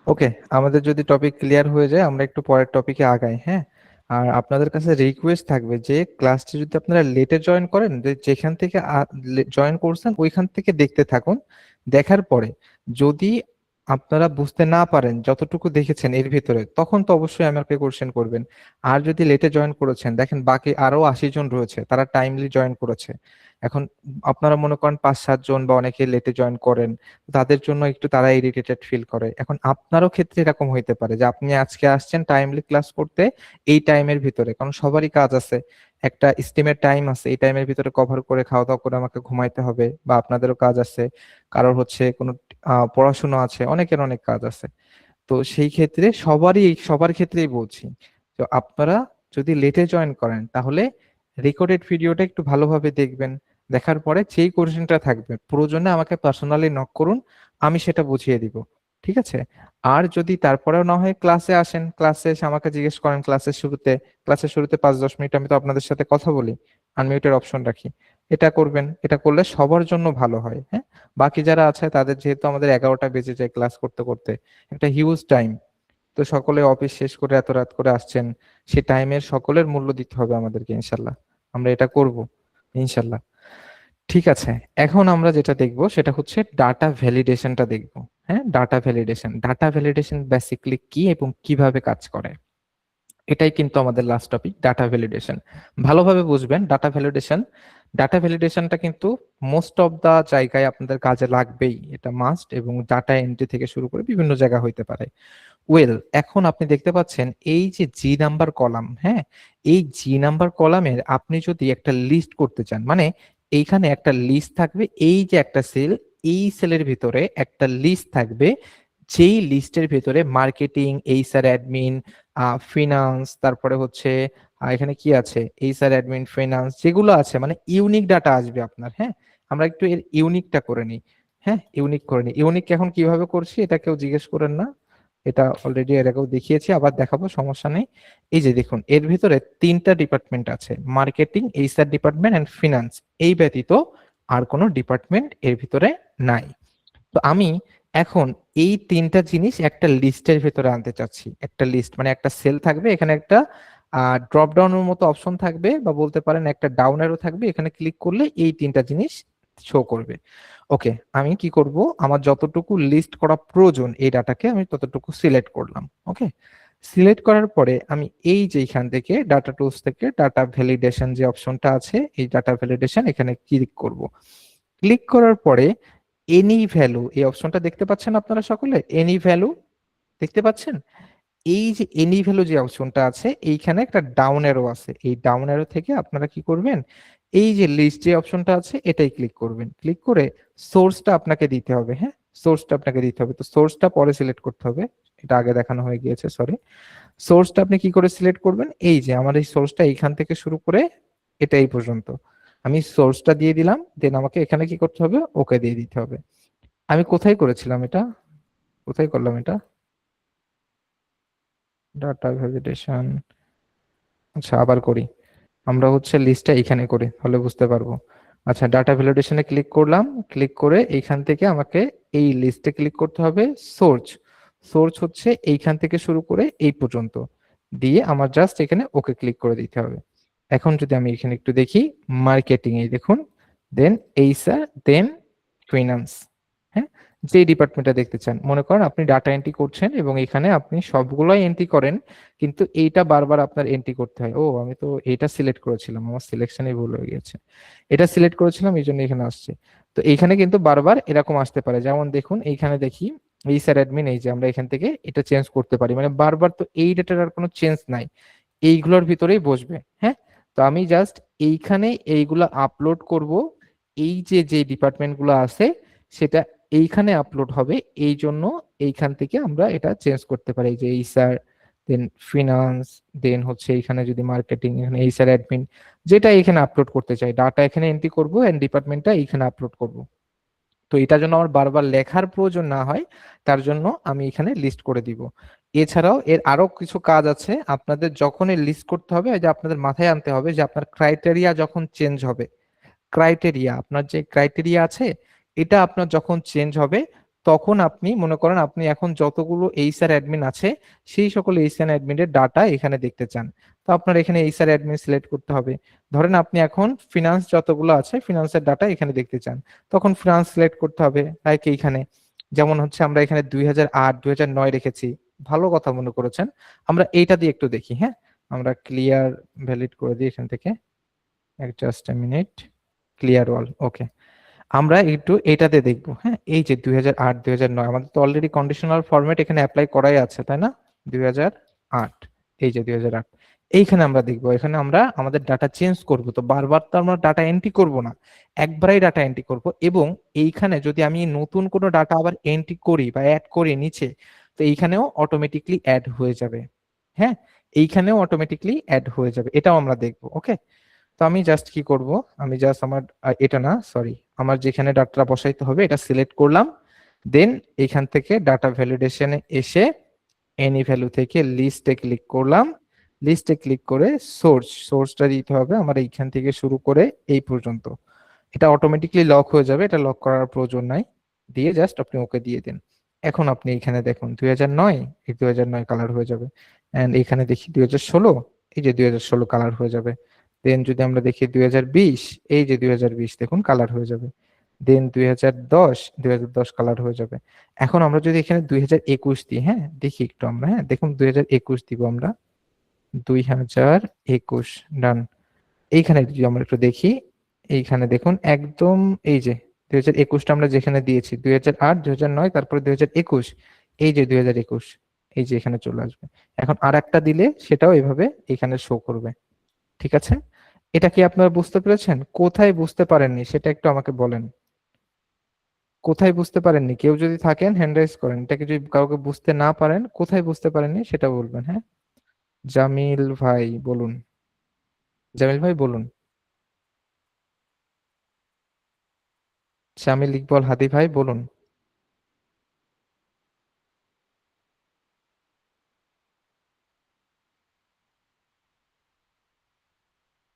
ওকে, আমাদের যদি টপিক ক্লিয়ার হয়ে যায় আমরা একটু পরের টপিকে আগাই। হ্যাঁ, আর আপনাদের কাছে রিকোয়েস্ট থাকবে যে ক্লাসটি যদি আপনারা লেটে জয়েন করেন, যেখান থেকে জয়েন করছেন ওইখান থেকে দেখতে থাকুন। দেখার পরে যদি আপনারা বুঝতে না পারেন যতটুকু দেখেছেন এর ভিতরে, তখন তো অবশ্যই আমাকে কোশ্চেন করবেন। আর যদি লেটে জয়েন করেছেন, দেখেন বাকি আরো 80 জন রয়েছে তারা টাইমলি জয়েন করেছে। এখন আপনারা মনে করেন 5-7 জন বা অনেকে লেটে জয়েন করেন, তাদের জন্য একটু তারা ইরিটেটেড ফিল করে। এখন আপনারও ক্ষেত্রে এরকম হইতে পারে যে আপনি আজকে আসছেন টাইমলি ক্লাস করতে, এই টাইমের ভিতরে, কারণ সবারই কাজ আছে, একটা স্টিমের টাইম আছে, এই টাইমের ভিতরে কভার করে খাওয়া দাওয়া করে আমাকে ঘুমাইতে হবে, বা আপনাদেরও কাজ আছে, কারোর হচ্ছে কোনো পড়াশোনা আছে, অনেকের অনেক কাজ আছে। তো সেই ক্ষেত্রে সবার ক্ষেত্রেই বলছি, তো আপনারা যদি লেটে জয়েন করেন তাহলে রেকর্ডেড ভিডিওটা একটু ভালোভাবে দেখবেন। দেখার পরে যেই কোশ্চেনটা থাকবে প্রয়োজনে আমাকে পার্সোনালি নক করুন, আমি সেটা বুঝিয়ে দিব। ঠিক আছে, আর যদি তারপরেও না হয় ক্লাসে আসেন, ক্লাসে এসে আমাকে জিজ্ঞেস করেন ক্লাসের শুরুতে 5-10 মিনিট আমি তো আপনাদের সাথে কথা বলি, আনমিউটের অপশন রাখি, এটা করবেন। এটা করলে সবার জন্য ভালো হয়। হ্যাঁ, বাকি যারা আছে তাদের যেহেতু আমাদের 11টা বেজে যায় ক্লাস করতে করতে, একটা হিউজ টাইম, তো সকলে অফিস শেষ করে এত রাত করে আসছেন, সে টাইমের সকলের মূল্য দিতে হবে আমাদেরকে। ইনশাল্লাহ আমরা এটা করব, ইনশাল্লাহ। ঠিক আছে, এখন আমরা যেটা দেখব সেটা হচ্ছে ডাটা ভ্যালিডেশনটা দেখব। হ্যাঁ, ডাটা ভ্যালিডেশন বেসিক্যালি কি এবং কিভাবে কাজ করে, এটাই কিন্তু আমাদের লাস্ট টপিক, ডাটা ভ্যালিডেশন। ভালোভাবে বুঝবেন ডাটা ভ্যালিডেশনটা কিন্তু মোস্ট অফ দা জায়গায় আপনাদের কাজে লাগবেই, এটা মাস্ট, এবং ডাটা এন্ট্রি থেকে শুরু করে বিভিন্ন জায়গা হইতে পারে। এখন আপনি দেখতে পাচ্ছেন এই যে জি নাম্বার কলাম। হ্যাঁ, এই জি নাম্বার কলামের আপনি যদি একটা লিস্ট করতে চান, মানে এইখানে একটা লিস্ট থাকবে, এই যে একটা সেল, এই সেলের ভিতরে একটা লিস্ট থাকবে, যেই লিস্টের ভিতরে মার্কেটিং, এইচআর অ্যাডমিন, ফিনান্স, তারপরে হচ্ছে এখানে কি আছে, এইচআর অ্যাডমিন, ফিনান্স, যেগুলো আছে মানে ইউনিক ডাটা আসবে আপনার। হ্যাঁ, আমরা একটু এর ইউনিকটা করে নিই। হ্যাঁ, ইউনিক এখন কিভাবে করছি এটা কেউ জিজ্ঞেস করেন না, এটা অলরেডি এর আগেও দেখিয়েছি, আবার দেখাবো, সমস্যা নেই। এই যে দেখুন, এর ভিতরে 3টা ডিপার্টমেন্ট আছে, marketing, HR department and finance. এই ব্যতীত আর কোনো ডিপার্টমেন্ট এর ভিতরে নাই। তো আমি এখন এই 3টা জিনিস একটা লিস্টের ভিতরে আনতে চাচ্ছি। একটা লিস্ট মানে একটা সেল থাকবে, এখানে একটা ড্রপ ডাউনের মতো অপশন থাকবে, বা বলতে পারেন একটা ডাউন অ্যারো থাকবে, এখানে ক্লিক করলে এই 3টা জিনিস শো করবে। ওকে, আমি কি করব, আমার যতটুকু লিস্ট করা প্রয়োজন এই ডাটাকে আমি ততটুকু সিলেক্ট করলাম। ওকে, সিলেক্ট করার পরে আমি এই যে এখান থেকে ডাটা টুলস থেকে ডাটা ভ্যালিডেশন যে অপশনটা আছে, এই ডাটা ভ্যালিডেশন এখানে ক্লিক করব। ক্লিক করার পরে এনি ভ্যালু এই অপশনটা দেখতে পাচ্ছেন আপনারা সকলে? এনি ভ্যালু দেখতে পাচ্ছেন? এই যে এনি ভ্যালু যে অপশনটা আছে এইখানে একটা ডাউন অ্যারো আছে, এই ডাউন অ্যারো থেকে আপনারা কি করবেন, এই যে লিস্ট যে অপশনটা আছে এটাই ক্লিক করবেন। ক্লিক করে সোর্সটা আপনাকে দিতে হবে। হ্যাঁ, সোর্সটা আপনাকে দিতে হবে। তো সোর্সটা পরে সিলেক্ট করতে হবে, এটা আগে দেখানো হয়ে গিয়েছে, সরি। সোর্সটা আপনি কি করে সিলেক্ট করবেন, এই যে আমার এই সোর্সটা এইখান থেকে শুরু করে এটা এই পর্যন্ত আমি সোর্সটা দিয়ে দিলাম। দেন আমাকে এখানে কি করতে হবে, ওকে দিয়ে দিতে হবে। আমি কোথায় করেছিলাম এটা, কোথায় করলাম এটা, ডাটা ভ্যালিডেশন, আচ্ছা আবার করি। আমরা হচ্ছে লিস্টটা এখানে করি, তাহলে বুঝতে পারবো। আচ্ছা, ডাটা ভ্যালিডেশনে ক্লিক করলাম। ক্লিক করে এইখান থেকে আমাকে এই লিস্টে ক্লিক করতে হবে। সোর্স, সোর্স হচ্ছে এইখান থেকে শুরু করে এই পর্যন্ত দিয়ে আমার জাস্ট এখানে ওকে ক্লিক করে দিতে হবে। এখন যদি আমি এখানে একটু দেখি মার্কেটিং, এই দেখুন, দেন এইচআর, দেন ফিনান্স। হ্যাঁ, যে ডিপার্টমেন্টটা দেখতে চান, মনে করেন আপনি ডাটা এন্ট্রি করছেন এবং এখানে আপনি সবগুলোই এন্ট্রি করেন, কিন্তু এইটা বারবার আপনার এন্ট্রি করতে হয়। ও, আমি তো এইটা সিলেক্ট করেছিলাম, আমার সিলেকশনে ভুল হয়ে গেছে, এটা সিলেক্ট করেছিলাম এই জন্য এখানে আসছে। তো এইখানে কিন্তু বারবার এরকম আসতে পারে, যেমন দেখুন এইখানে দেখি এই স্যার অ্যাডমিন, এই যে আমরা এখান থেকে এটা চেঞ্জ করতে পারি, মানে বারবার তো এই ডেটার আর কোনো চেঞ্জ নাই, এইগুলোর ভিতরেই বসবে। হ্যাঁ, তো আমি জাস্ট এইখানে এইগুলা আপলোড করব, এই যে যে ডিপার্টমেন্ট গুলো আছে সেটা এইখানে আপলোড হবে, এই জন্য এইখান থেকে আমরা এটা চেঞ্জ করতে পারি, যে এই স্যার, দেন ফিনান্স, দেন হচ্ছে এইখানে যদি মার্কেটিং, এখানে এই স্যার অ্যাডমিন, যেটা এখানে আপলোড করতে চাই ডাটা এখানে এন্ট্রি করব এন্ড ডিপার্টমেন্টটা এইখানে আপলোড করব। তো এটার জন্য আমার বারবার লেখার প্রয়োজন না হয়, তার জন্য আমি এখানে লিস্ট করে দিব। এছাড়াও এর আরো কিছু কাজ আছে, আপনাদের যখন লিস্ট করতে হবে, যে আপনাদের মাথায় আনতে হবে যে আপনার ক্রাইটেরিয়া যখন চেঞ্জ হবে, ক্রাইটেরিয়া আপনার যে ক্রাইটেরিয়া আছে এটা আপনার যখন চেঞ্জ হবে, তখন আপনি মনে করেন আপনি এখন যতগুলো এইচআর অ্যাডমিন আছে সেই সকল এইচআর অ্যাডমিনের ডাটা এখানে দেখতে চান, তো আপনার এখানে এইচআর অ্যাডমিন সিলেক্ট করতে হবে। ধরেন আপনি এখন ফিনান্স যতগুলো আছে ফিনান্সের ডাটা এখানে দেখতে চান, তখন ফিনান্স সিলেক্ট করতে হবে। লাইক এইখানে যেমন হচ্ছে আমরা এখানে 2008 2009 রেখেছি, ভালো কথা মনে করেছেন। আমরা এইটা দিয়ে একটু দেখি। হ্যাঁ, আমরা ক্লিয়ার ভ্যালিড করে দিই এখান থেকে, just a minute, clear all, okay. আমরা একটু এটাতে দেখবো। হ্যাঁ, এই যে 2008 2009 আমাদের তো অলরেডি কন্ডিশনাল ফরম্যাট এখানে অ্যাপ্লাই করাই আছে, তাই না? 2008, এই যে 2008, এইখানে আমরা দেখবো, এখানে আমরা আমাদের ডাটা চেঞ্জ করব, তো বারবার তো আমরা ডাটা এন্ট্রি করব না, একবারই ডাটা এন্ট্রি করব। এবং এইখানে যদি আমি নতুন কোনো ডাটা আবার এন্ট্রি করি বা অ্যাড করি নিচে, তো এইখানেও অটোমেটিকলি অ্যাড হয়ে যাবে। হ্যাঁ, এইখানেও অটোমেটিকলি অ্যাড হয়ে যাবে, এটাও আমরা দেখবো। ওকে, তো আমি জাস্ট কি করব, আমি জাস্ট আমার এটা না, সরি, আমার যেখানে ডাটা বসাইতে হবে এটা সিলেক্ট করলাম। দেন এখান থেকে ডাটা ভ্যালিডেশনে এসে এনি ভ্যালু থেকে লিস্টে ক্লিক করলাম। লিস্টে ক্লিক করে সোর্সটা দিতে হবে আমার এইখান থেকে শুরু করে এই পর্যন্ত। এটা অটোমেটিকলি লক হয়ে যাবে, এটা লক করার প্রয়োজন নাই, দিয়ে জাস্ট আপনি ওকে দিয়ে দেন। এখন আপনি এখানে দেখুন 2009, এই 2009 কালার হয়ে যাবে। এন্ড এখানে দেখি 2016, এই যে 2016 কালার হয়ে যাবে। দেন যদি আমরা দেখি 2020, এই যে 2020 দেখুন কালার হয়ে যাবে। দেন 2010 কালার হয়ে যাবে। এখন আমরা যদি এখানে 2021 দিই, হ্যাঁ দেখি একটু আমরা, হ্যাঁ দেখুন 2021 দিব আমরা, 2021 ডান। এইখানে যদি আমরা একটু দেখি, এইখানে দেখুন একদম এই যে 2021টা আমরা যেখানে দিয়েছি 2008 2009 তারপরে 2021, এই যে 2021, এই যে এখানে চলে আসবে। এখন আর একটা দিলে সেটাও এভাবে এখানে শো করবে। ঠিক আছে, এটা কি আপনারা বুঝতে পেরেছেন? কোথায় বুঝতে পারেননি সেটা একটু আমাকে বলেন, কোথায় বুঝতে পারেননি? কেউ যদি থাকেন হ্যান্ড রাইজ করেন, এটাকে যদি কাউকে বুঝতে না পারেন, কোথায় বুঝতে পারেননি সেটা বলবেন। হ্যাঁ, জামিল ভাই বলুন, জামিল ভাই বলুন, জামিল ইকবাল হাদি ভাই বলুন।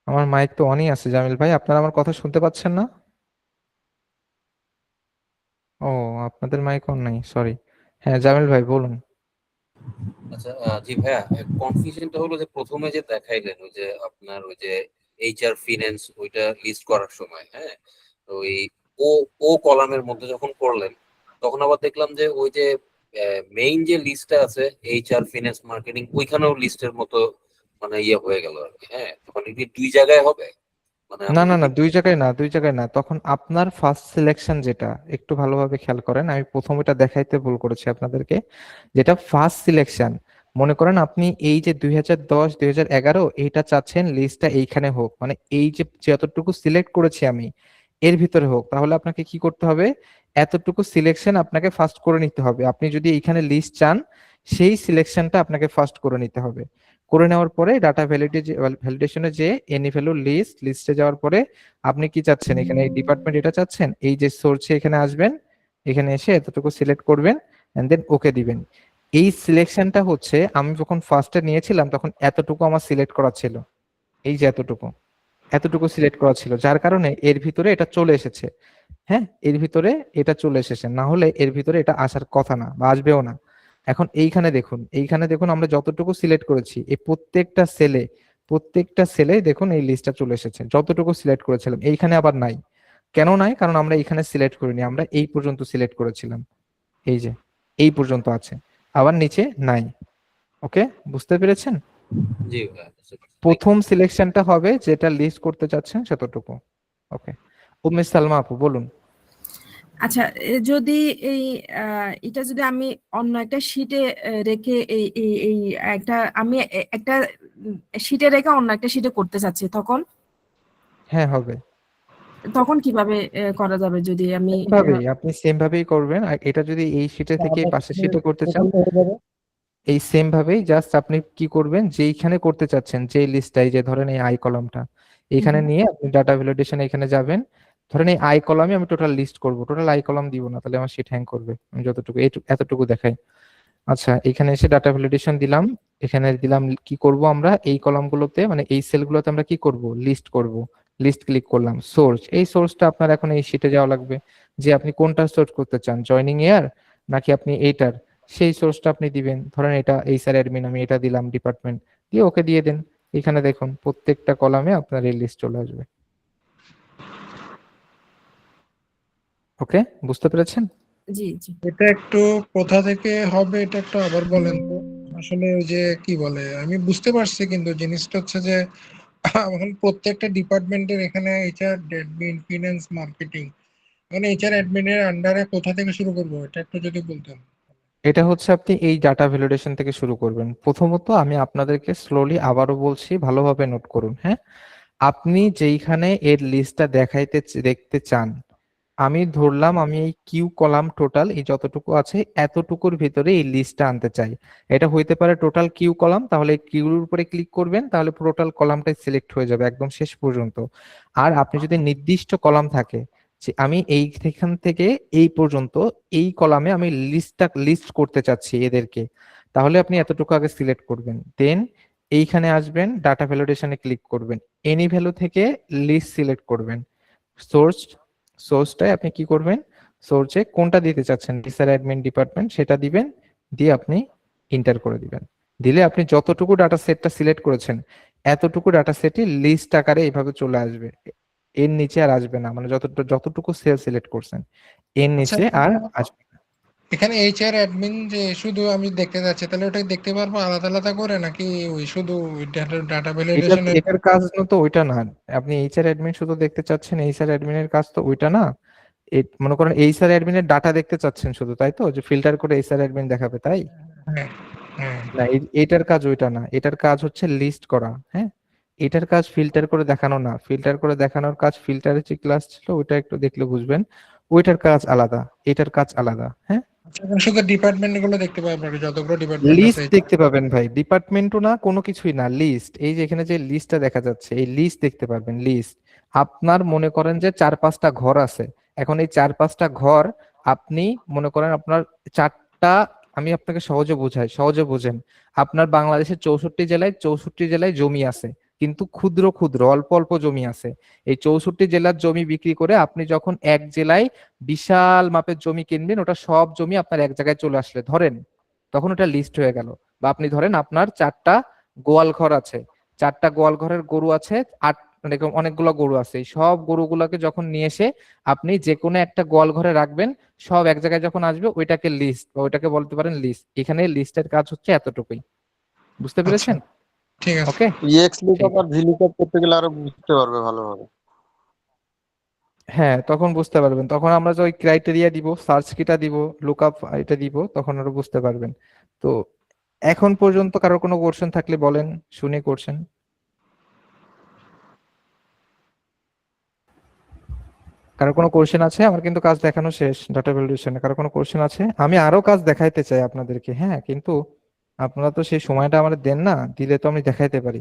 আমার মাইক তো অনই আছে জামিল ভাই, আপনারা আমার কথা শুনতে পাচ্ছেন না? ও, আপনাদের মাইক অন নাই, সরি। হ্যাঁ জামিল ভাই বলুন। আচ্ছা, জি ভাইয়া, কনফিউশনটা হলো যে প্রথমে যে দেখাইলেন ওই যে আপনার ওই যে এইচআর ফিনান্স ওইটা লিস্ট করার সময়, হ্যাঁ, তো ওই ও ও কলামের মধ্যে যখন করলেন তখন আবার দেখলাম যে ওই যে মেইন যে লিস্টটা আছে এইচআর ফিনান্স মার্কেটিং ওইখানেও লিস্টের মতো মানে ইয়ে হয়ে গেল আর কি। হ্যাঁ, তখন কি দুই জায়গায় হবে? মানে না আমি না যদি না, দুই জায়গায় না, দুই জায়গায় না। তখন আপনার ফার্স্ট সিলেকশন যেটা, একটু ভালোভাবে খেয়াল করেন, আমি প্রথম এটা দেখাইতে ভুল করেছি আপনাদেরকে। যেটা ফার্স্ট সিলেকশন, মনে করেন আপনি এই যে 2010 2011 এইটা চাচ্ছেন লিস্টটা এইখানে হোক, মানে এই যে যতটুকু সিলেক্ট করেছি আমি এর ভিতরে হোক, তাহলে আপনাকে কি করতে হবে? এতটুকু সিলেকশন আপনাকে ফার্স্ট করে নিতে হবে। আপনি যদি এইখানে লিস্ট চান, সেই সিলেকশনটা আপনাকে ফার্স্ট করে নিতে হবে। করে নেওয়ার পরে ডাটা ভ্যালিডেশনে যে এনি ভ্যালু লিস্টে যাওয়ার পরে আপনি কি চাচ্ছেন, এখানে এই ডিপার্টমেন্ট এটা চাচ্ছেন, এই যে সোর্সে এখানে আসবেন, এখানে এসে এতটুকু সিলেক্ট করবেন এন্ড দেন ওকে দিবেন। এই সিলেকশনটা হচ্ছে আমি যখন ফার্স্টে নিয়েছিলাম তখন এতটুকু আমার সিলেক্ট করা ছিল, এই যে এতটুকু সিলেক্ট করা ছিল, যার কারণে এর ভিতরে এটা চলে এসেছে। হ্যাঁ, এর ভিতরে এটা চলে এসেছে, না হলে এর ভিতরে এটা আসার কথা না বা আসবেও না। এখন এইখানে দেখুন আমরা যতটুকু সিলেক্ট করেছি এই প্রত্যেকটা সেলে দেখুন এই লিস্টটা চলে এসেছে, যতটুকু সিলেক্ট করেছিলাম। এইখানে আবার নাই। কেন নাই? কারণ আমরা এইখানে সিলেক্ট করিনি, আমরা এই পর্যন্ত সিলেক্ট করেছিলাম, এই যে এই পর্যন্ত আছে, আবার নিচে নাই। ওকে, বুঝতে পেরেছেন? জি ভাইয়া, বুঝতে পারছি। প্রথম সিলেকশনটা হবে যেটা লিস্ট করতে চাচ্ছেন সেতটুকু। ওকে, উম্মে সালমা আপু বলুন। আচ্ছা, যদি এই এটা যদি আমি অন্য একটা শিটে রেখে এই এই এই একটা আমি একটা শিটে রেখে অন্য একটা শিটে করতে চাচ্ছি, তখন হ্যাঁ হবে, তখন কিভাবে করা যাবে যদি আমি ভাবেই আপনি সেম ভাবেই করবেন। আর এটা যদি এই শিটে থেকে এই পাশের শিটে করতে চান, এই সেম ভাবেই জাস্ট আপনি কি করবেন, যেইখানে করতে চাচ্ছেন যে লিস্টটাই, যে ধরেন এই আই কলামটা এইখানে নিয়ে আপনি ডাটা ভ্যালিডেশন এখানে যাবেন। ধরেন এই আই কলামে আমি টোটাল লিস্ট করব, টোটাল আই কলাম দিব না, তাহলে আমার শিট হ্যাং করবে। আমি যতটুকু এতটুকু দেখাই। আচ্ছা, এখানে এসে ডাটা ভ্যালিডেশন দিলাম, এখানে দিলাম কি করব আমরা এই কলামগুলোতে, মানে এই সেলগুলোতে আমরা কি করব, লিস্ট করব। লিস্ট ক্লিক করলাম, সোর্স, এই সোর্সটা আপনার এখন এই শিটে যাওয়া লাগবে, যে আপনি কোনটা সোর্স করতে চান, জয়নিং ইয়ার নাকি আপনি এইটার, সেই সোর্সটা আপনি দিবেন। ধরেন এটা এইচআর অ্যাডমিন, আমি এটা দিলাম ডিপার্টমেন্ট, দিয়ে ওকে দিয়ে দেন। এখানে দেখুন প্রত্যেকটা কলামে আপনার এই লিস্ট চলে আসবে। ওকে, বুঝতে পেরেছেন? জি জি। এটা একটু কোথা থেকে হবে এটা একটু আবার বলেন তো। আসলে ওই যে কি বলে, আমি বুঝতে পারছি, কিন্তু জিনিসটা হচ্ছে যে এখন প্রত্যেকটা ডিপার্টমেন্টের এখানে এইচআর অ্যাডমিন ফিনান্স মার্কেটিং, মানে এইচআর অ্যাডমিনের আন্ডারে কোথা থেকে শুরু করবো এটা একটু যদি বলতেন। এটা হচ্ছে আপনি এই ডাটা ভ্যালিডেশন থেকে শুরু করবেন। প্রথমত আমি আপনাদেরকে স্লোলি আবারও বলছি, ভালোভাবে নোট করুন। হ্যাঁ, আপনি যেইখানে এর লিস্টটা দেখতে চান, আমি ধরলাম আমি এই কিউ কলাম টোটাল এই যতটুকু আছে এতটুকুর ভিতরে এই লিস্টটা আনতে চাই। এটা হইতে পারে টোটাল কিউ কলাম, তাহলে কিউর উপরে ক্লিক করবেন, তাহলে টোটাল কলামটাই সিলেক্ট হয়ে যাবে একদম শেষ পর্যন্ত। আর আপনি যদি নির্দিষ্ট কলাম থাকে যে আমি এইখান থেকে এই পর্যন্ত এই কলামে আমি লিস্ট করতে চাচ্ছি এদেরকে, তাহলে আপনি এতটুকু আগে সিলেক্ট করবেন, দেন এইখানে আসবেন, ডাটা ভ্যালিডেশনে ক্লিক করবেন, এনি ভ্যালু থেকে লিস্ট সিলেক্ট করবেন। সোর্সটায় আপনি কি করবেন, সোর্সে কোনটা দিতে চাচ্ছেন, রিসার্চ অ্যাডমিন ডিপার্টমেন্ট, সেটা দিবেন, দিয়ে আপনি ইন্টার করে দিবেন। দিলে আপনি যতটুকু ডাটা সেটটা সিলেক্ট করেছেন এতটুকু ডাটা সেটই লিস্ট আকারে এইভাবে চলে আসবে, এর নিচে আর আসবে না, মানে যতটুকু সেল সিলেক্ট করছেন এর নিচে আর আসবে না। এখানে এইচআর অ্যাডমিন যে শুধু আমি দেখতে যাচ্ছি, তাহলে ওটাই দেখতে পারবো আলাদা আলাদা করে, নাকি ওই শুধু ডাটা ভ্যালিডেশনের? এটার কাজ না তো ওইটা না। আপনি এইচআর অ্যাডমিন শুধু দেখতে চাচ্ছেন, এইচআর অ্যাডমিনের কাজ তো ওইটা না। মনে করেন এইচআর অ্যাডমিনের ডাটা দেখতে চাচ্ছেন শুধু, তাই তো, যে ফিল্টার করে এইচআর অ্যাডমিন দেখাবে, তাই হ্যাঁ হ্যাঁ। না? এটার কাজ ওইটা না, এটার কাজ হচ্ছে লিস্ট করা। হ্যাঁ, এটার কাজ ফিল্টার করে দেখানো না। ফিল্টার করে দেখানোর কাজ, ফিল্টারের যে ক্লাস ছিল ওইটা একটু দেখলে বুঝবেন, ওইটার কাজ আলাদা, এটার কাজ আলাদা। হ্যাঁ, আচ্ছা, এখন শুধু ডিপার্টমেন্ট গুলো দেখতে পাবো, আর যতগুলো ডিপার্টমেন্ট লিস্ট আছে। দেখতে পাবেন ভাই, ডিপার্টমেন্টও না, কোনো কিছুই না, লিস্ট। এই যে এখানে যে লিস্টটা দেখা যাচ্ছে এই লিস্ট দেখতে পারবেন, লিস্ট। আপনার মনে করেন যে 4-5টা ঘর আছে, এখন এই 4-5টা ঘর আপনি মনে করেন আপনার 4টা, আমি আপনাকে সহজে বোঝেন। আপনার বাংলাদেশের 64 জেলায় জমি আছে, কিন্তু ক্ষুদ্র ক্ষুদ্র অল্প অল্প জমি আছে। এই 64 জেলার জমি বিক্রি করে আপনি যখন এক জেলায় বিশাল মাপের জমি কিনবেন, ওটা সব জমি আপনার এক জায়গায় চলে আসলে ধরেন, তখন ওটা লিস্ট হয়ে গেল। বা আপনি ধরেন আপনার 4টা গোয়াল ঘর আছে, 4টা গোয়াল ঘরের গরু আছে, এরকম অনেকগুলো গরু আছে, এই সব গরুগুলোকে যখন নিয়ে এসে আপনি যে কোনো একটা গোয়াল ঘরে রাখবেন, সব এক জায়গায় যখন আসবে ওইটাকে লিস্ট বা ওইটাকে বলতে পারেন লিস্ট। এখানে লিস্টের কাজ হচ্ছে এতটুকুই, বুঝতে আচ্ছা, পেরেছেন? ঠিক আছে। ওকে, এক্স ঠিক লুকআপ আর আছে। ভি লুকআপ করতে গেলে আরো বুঝতে পারবে ভালোভাবে। হ্যাঁ, তখন বুঝতে পারবেন, তখন আমরা যে ওই ক্রাইটেরিয়া দিব, সার্চ কিটা দিব, লুকআপ এটা দিব, তখন আরো বুঝতে পারবেন। তো এখন পর্যন্ত কারো কোনো কোশ্চেন থাকলে বলেন, শুনি কোশ্চেন। কারো কোনো কোশ্চেন আছে? আমার কিন্তু কাজ দেখানো শেষ ডাটা ভ্যালিডেশনে। কারো কোনো কোশ্চেন আছে? আমি আরো কাজ দেখাইতে চাই আপনাদেরকে, হ্যাঁ, কিন্তু আপনারা তো সেই সময়টা আমার দেন না, দিলে তো আমি দেখাইতে পারি।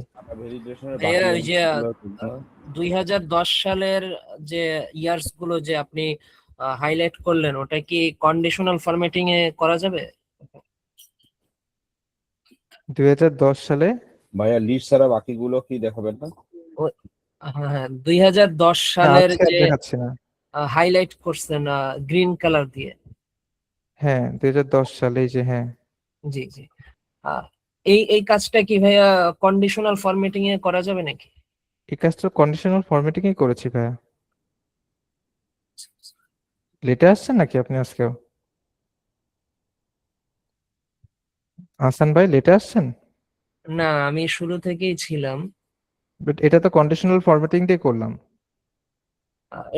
ভাইয়া ওই যে 2010 সালের যে ইয়ার্স গুলো যে আপনি হাইলাইট করলেন, ওটা কি কন্ডিশনাল ফরম্যাটিং এ করা যাবে? 2010 সালে ভাইয়া লিস্ট ছাড়া বাকিগুলো কি দেখাবেন না? হ্যাঁ, 2010 সালের আজকে আর যে দেখাচ্ছি না। হাইলাইট করছেন গ্রিন কালার দিয়ে। হ্যাঁ, 2010 সালে, এই যে, হ্যাঁ। জি জি। এই কাজটা কি ভাইয়া কন্ডিশনাল ফরম্যাটিং এ করা যাবে নাকি? এই কাজটা কন্ডিশনাল ফরম্যাটিং এ করেছি ভাইয়া। লেটে আসছেন নাকি আপনি আজকেও? আহসান ভাই, লেটে আসছেন? না, আমি শুরু থেকেই ছিলাম। বাট এটা তো কন্ডিশনাল ফরম্যাটিং দিয়ে করলাম।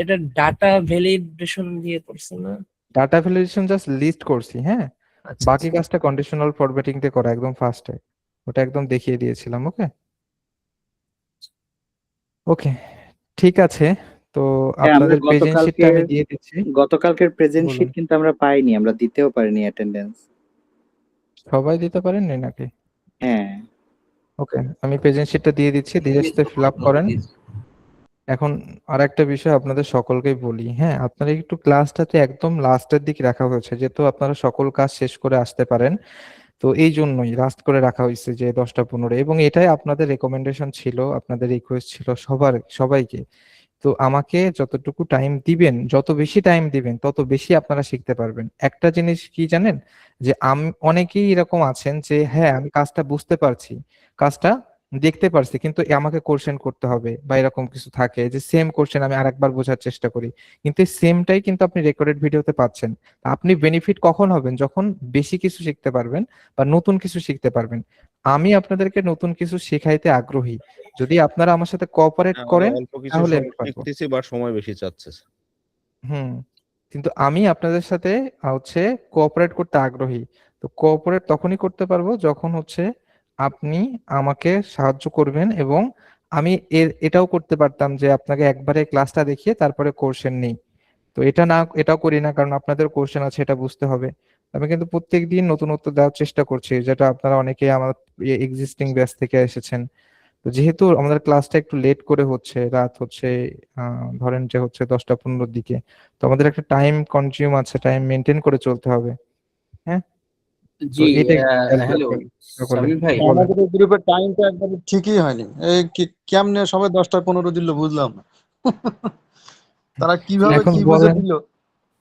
এটা ডাটা ভ্যালিডেশন দিয়ে করছে না? ডাটা ভ্যালিডেশন জাস্ট লিস্ট করছি, হ্যাঁ। আচ্ছা বাকি আচ্ছা। কাজটা কন্ডিশনাল ফরম্যাটিং দিয়ে করা একদম ফার্স্টে, ওটা একদম দেখিয়ে দিয়েছিলাম। ওকে ওকে, ঠিক আছে। তো হ্যাঁ, আমরা আপনাদের প্রেজেন্ট শিটটা আমি দিয়ে দিচ্ছি। গতকালকের প্রেজেন্ট বলুন। শিট কিন্তু আমরা পাইনি, আমরা দিতেও পারিনি অ্যাটেন্ডেন্স। সবাই দিতে পারেননি নাকি? হ্যাঁ, ওকে, আমি প্রেজেন্ট শিটটা দিয়ে দিচ্ছি, ধীরে সুস্থে ফিল আপ করেন। এখন আর একটা বিষয় আপনাদের সকলকেই বলি, হ্যাঁ, আপনারা একটু ক্লাসটাতে একদম লাস্টের দিকে রাখা হয়েছে, যেহেতু আপনারা সকল কাজ শেষ করে আসতে পারেন, তো এই জন্যই লাস্ট করে রাখা হয়েছে যে 10টা 15, এবং এটাই আপনাদের রেকমেন্ডেশন ছিল, আপনাদের রিকোয়েস্ট ছিল সবাইকে। তো আমাকে যতটুকু টাইম দিবেন, যত বেশি টাইম দিবেন তত বেশি আপনারা শিখতে পারবেন। একটা জিনিস কি জানেন, যে অনেকেই এরকম আছেন যে হ্যাঁ আমি কাজটা বুঝতে পারছি, কাজটা দেখতে পারছি, কিন্তু আমাকে কোশ্চেন করতে হবে, বা এরকম কিছু থাকে যে সেম কোশ্চেন আমি আরেকবার বোঝার চেষ্টা করি, কিন্তু সেমটাই কিন্তু আপনি রেকর্ডেড ভিডিওতে পাচ্ছেন। আপনি বেনিফিট কখন হবেন? যখন বেশি কিছু শিখতে পারবেন বা নতুন কিছু শিখতে পারবেন। আমি আপনাদেরকে নতুন কিছু শেখাইতে আগ্রহী, যদি আপনারা আমার সাথে কোঅপারেট করেন অল্প কিছু তাহলে আমি পারবো। শিখতেছি বা সময় বেশি চাচ্ছে। হুম, কিন্তু আমি আপনাদের সাথে হচ্ছে কোঅপারেট করতে আগ্রহী। তো কোঅপারেট তখনই করতে পারবো যখন হচ্ছে আপনি আমাকে সাহায্য করবেন, এবং আমি এটাও করতে পারতাম যে আপনাকে একবারে ক্লাসটা দেখিয়ে তারপরে কোশ্চেন নেই। তো এটাও করি না, কারণ আপনাদের কোশ্চেন আছে, এটা বুঝতে হবে। আমি কিন্তু প্রত্যেকদিন নতুনত্ব দেওয়ার চেষ্টা করছি, যেটা আপনারা অনেকেই আমার এক্সিস্টিং ব্যাচ থেকে এসেছেন। তো যেহেতু আমাদের ক্লাসটা একটু লেট করে হচ্ছে, রাত হচ্ছে ধরেন যে হচ্ছে 10টা 15 দিকে, তো আমাদের একটা টাইম কনজিউম আছে, টাইম মেনটেন করে চলতে হবে, হ্যাঁ। তো জি। এটা খেয়াল হ্যালো করলে সামিম ভাই, বলেন। আমাদের গ্রুপের টাইমটা একবারে ঠিকই হয়নি। এই কেমনে সবাই 10টা 15 দিল বুঝলাম না। তারা কিভাবে এখন কি বুঝে বলেন, দিল?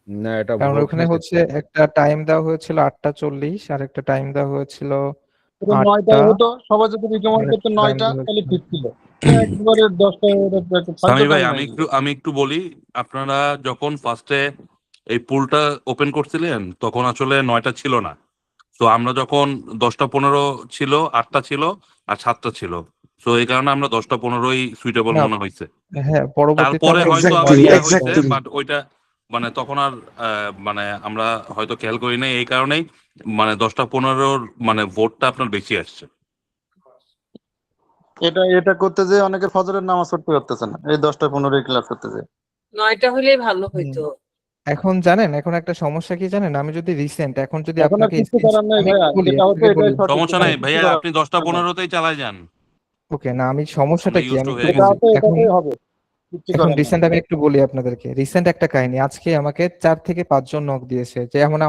না, এটা কারণ ভোট ওখানে হয়েছে। হচ্ছে একটা টাইম দেওয়া হয়েছিল 8টা 40, আর একটা টাইম দেওয়া হয়েছিল এটা 8টা, 9টায় হতো, সবাই যদি রিকমেন্ড আর করতো একটা টাইম 9টা দেওয়া তাহলে হয়েছিল। ঠিক ছিল। একবারে 10টা ফালতু সামি ভাই, টাইম আমি হয়ে একটু আমি একটু বলি। আপনারা যখন ফার্স্টে এই পুলটা ওপেন করছিলেন তখন আসলে 9টা ছিল না। তো আমরা যখন 10টা 15 ছিল, 8টা ছিল আর 7টা ছিল। তো এই কারণে আমরা 10টা 15ই সুইটেবল না, মনে হয়েছে। হ্যাঁ, পরবর্তীতে তারপরে আমরা হয়তো একটু আবার ইয়া হয়েছে, এক্স্যাক্টলি। বাট ওইটা মানে তখন আর মানে আমরা হয়তো খেয়াল করি নাই, এই কারণেই মানে 10টা 15 মানে ভোটটা আপনার বেশি আসছে। এটা করতে যে অনেকে ফজরের নামাজ পড়তে পারতেছে না, এই 10টা 15 ক্লাস করতে যে। 9টা হলেই ভালো হইতো। এখন জানেন, এখন একটা সমস্যা কি জানেন, আমি যদি রিসেন্ট এখন যদি এখন আর আপনাকে কিছু করার নাই আমি ভাইয়া, একটু বলি, যেটা হচ্ছে আপনাকে এটাই বলি। সঠিক, সমস্যা এখানে নাই কিছু ভাইয়া, করার আপনি নাই। 10টা 15তেই চালাই যান। ওকে, না, আমি সমস্যাটা আমরা কি ইউজ টু আমি হয়ে একটু যেটা গেছি। বলি। হচ্ছে এখন এটাতেই হবে, কিছু এখন করার নাই। রিসেন্ট আমি একটু বলি আপনাদেরকে, রিসেন্ট একটা কাহিনী। আজকে আমাকে 4 থেকে 5 জন নক দিয়েছে, যে এমন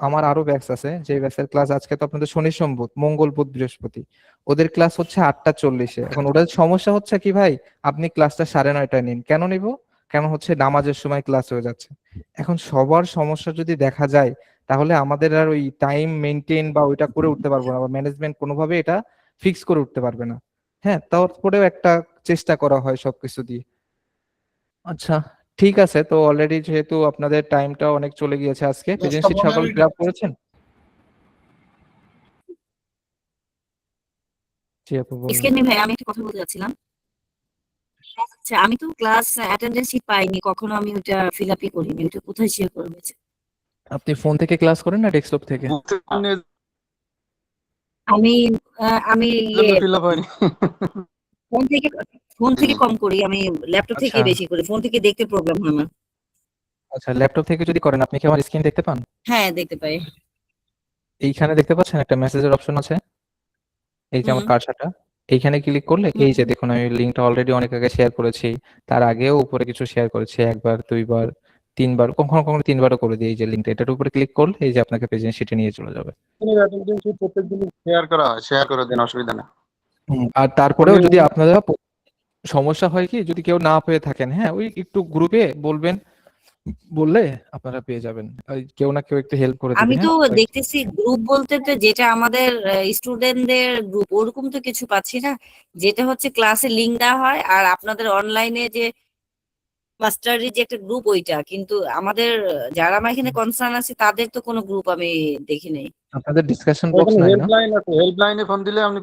আমার আরো ব্যাচ আছে, যে ব্যাচের ক্লাস আজকে তো আপনাদের শনি সোম মঙ্গল বুধ বৃহস্পতি, ওদের ক্লাস হচ্ছে 8টা 40-এ। এখন ওদের সমস্যা হচ্ছে কি ভাই, আপনি ক্লাসটা 9:30টায় নিন। কেন নিব? কেন হচ্ছে নামাজের সময় ক্লাস হয়ে যাচ্ছে। এখন সবার সমস্যা যদি দেখা যায়, তাহলে আমাদের আর ওই টাইম মেনটেন বা ওইটা করে উঠতে পারবো না, বা ম্যানেজমেন্ট কোনোভাবে এটা ফিক্স করে উঠতে পারবে না। হ্যাঁ, তারপরেও একটা চেষ্টা করা হয় সবকিছু দিয়ে। আচ্ছা, ঠিক আছে। তো অলরেডি যেহেতু আপনাদের টাইমটা অনেক চলে গিয়েছে আজকে, প্রেজেন্ট শিট সকল ফিল আপ করেছেন? জি আপু বলুন। এক্সকিউজ মি ভাই, আমি একটা কথা বলতে যাচ্ছিলাম। আচ্ছা, আমি তো ক্লাস অ্যাটেন্ডেন্স শিট পাইনি, কখনো আমি ওটা ফিল আপই করিনি। ওটা কোথায় শেয়ার করা হয়েছে? আপনি ফোন থেকে ক্লাস করেন না ডেস্কটপ থেকে? আমি আমি ফিল আপ হয়নি। ফোন থেকে কম করি, আমি ল্যাপটপ থেকে আচ্ছা বেশি করি। ফোন থেকে দেখতে প্রবলেম হয় আমার। আচ্ছা, ল্যাপটপ থেকে যদি করেন আপনি কি আমার স্ক্রিন দেখতে পান? হ্যাঁ, দেখতে পাই। এইখানে দেখতে পাচ্ছেন একটা মেসেজের অপশন আছে, এই যে আমার হুম কার্সারটা, এইখানে ক্লিক করলে এই যে দেখুন আমি লিঙ্কটা অলরেডি অনেক আগে শেয়ার করেছি, তার আগেও উপরে কিছু শেয়ার করেছি, একবার দুইবার তিনবার, কখনো কখনো তিনবারও করে দিই। এই যে লিঙ্কটা, এটার উপরে ক্লিক করলে এই যে আপনাকে প্রেজেন্ট শিটে নিয়ে চলে যাবে। প্রত্যেকদিন শেয়ার করা হয়, শেয়ার করে দিন, অসুবিধা নেই। আর তারপরেও যদি আপনারা সমস্যা হয় কি, যদি কেউ না পেয়ে থাকেন, হ্যাঁ ওই একটু গ্রুপে বলবেন, বললে আপনারা পেয়ে যাবেন। ওই কেউ না কেউ একটু হেল্প করে দিবে। আমি তো হ্যাঁ দেখতেছি গ্রুপ বলতে তো যেটা আমাদের স্টুডেন্টদের গ্রুপ, ওরকম তো কিছু পাচ্ছি না। যেটা হচ্ছে ক্লাসে লিংক দেওয়া হয় আর আপনাদের অনলাইনে যে মাস্টারি যে একটা গ্রুপ, ওইটা কিন্তু আমাদের যারা আমার এখানে কনসার্ন আছে তাদের তো কোনো গ্রুপ আমি দেখি নাই। আপনাদের ডিসকাশন বক্স নাই না? হেল্পলাইন আছে, হেল্পলাইনে ফোন দিলে আপনি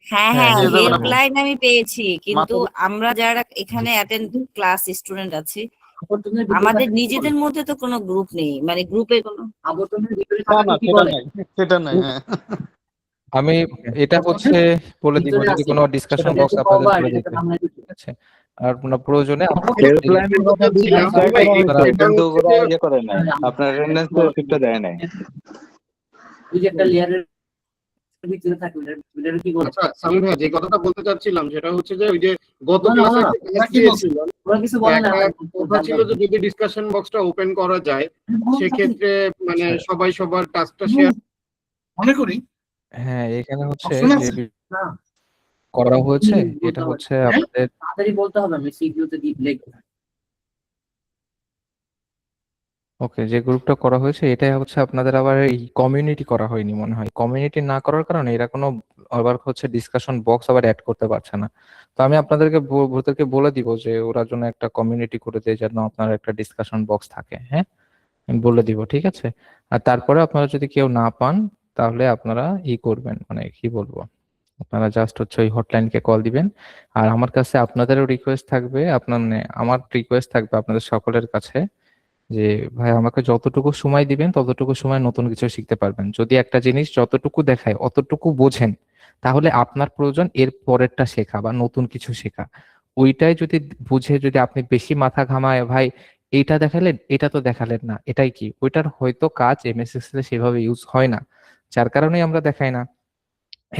হ্যাঁ হ্যাঁ, হ্যাঁ, পেয়ে যাবেন আপনি। হেল্পলাইন আমি পেয়েছি, কিন্তু মাত্র আমরা যারা এখানে অ্যাটেন্ড ক্লাস স্টুডেন্ট আছি, আমাদের নিজেদের মধ্যে তো কোনো গ্রুপ নেই, মানে গ্রুপে কোনো না, সেটা নাই, হ্যাঁ। আমি এটা হচ্ছে বলে দিব যদি কোনো ডিসকাশন বক্স আপনাদের করে দিতে, ঠিক আছে? আর কোনো প্রয়োজনে হেল্পলাইনের কথা আপনারা কিন্তু ওরা ইয়ে করে নাই, আপনার অ্যাটেন্ডেন্স শিটটা দেয় নাই। আচ্ছা সামির ভাই, যে কথাটা বলতে চাচ্ছিলাম সেটা হচ্ছে যে ওই যে গত ক্লাসে কথা ছিল যে যদি ডিসকাশন বক্সটা ওপেন করা যায় সেক্ষেত্রে মানে সবাই সবার টাস্কটা শেয়ার মনে করি। হ্যাঁ, এখানে হচ্ছে যে করা হয়েছে এটা হচ্ছে আপনাদের তাড়াতাড়ি বলতে হবে, আমি সিকিউতে লিখব। ওকে, যে গ্রুপটা করা হয়েছে এটাই হচ্ছে আপনাদের আবার এই কমিউনিটি করা হয়নি মনে হয়। কমিউনিটি না করার কারণে এরা কোনো আবার হচ্ছে ডিসকাশন বক্স আবার অ্যাড করতে পারছে না। তো আমি আপনাদেরকে ওদেরকে বলে দিব যে ওরা জন্য একটা কমিউনিটি করে দেয় যেন আপনার একটা ডিসকাশন বক্স থাকে। হ্যাঁ, আমি বলে দিব, ঠিক আছে? আর তারপরে আপনারা যদি কেউ না পান তাহলে আপনারা করবেন, মানে কি বলবো, আপনারা জাস্ট হচ্ছে ওই হটলাইনকে কল দিবেন। আর আমার কাছে আপনাদেরও রিকোয়েস্ট থাকবে, আমার রিকোয়েস্ট থাকবে আপনাদের সকলের কাছে যে ভাই আমাকে যতটুকু সময় দিবেন ততটুকু সময় নতুন কিছু শিখতে পারবেন। যদি একটা জিনিস যতটুকু দেখায় অতটুকু বোঝেন তাহলে আপনার প্রয়োজন এর পরেরটা শেখা বা নতুন কিছু শেখা। ওইটাই যদি বুঝে যদি আপনি বেশি মাথা ঘামায় ভাই এইটা দেখালেন এটা তো দেখালেন না এটাই কি, ওইটার হয়তো কাজ এমএস এক্সেল এ সেভাবে ইউজ হয় না, যার কারণেই আমরা দেখাই না।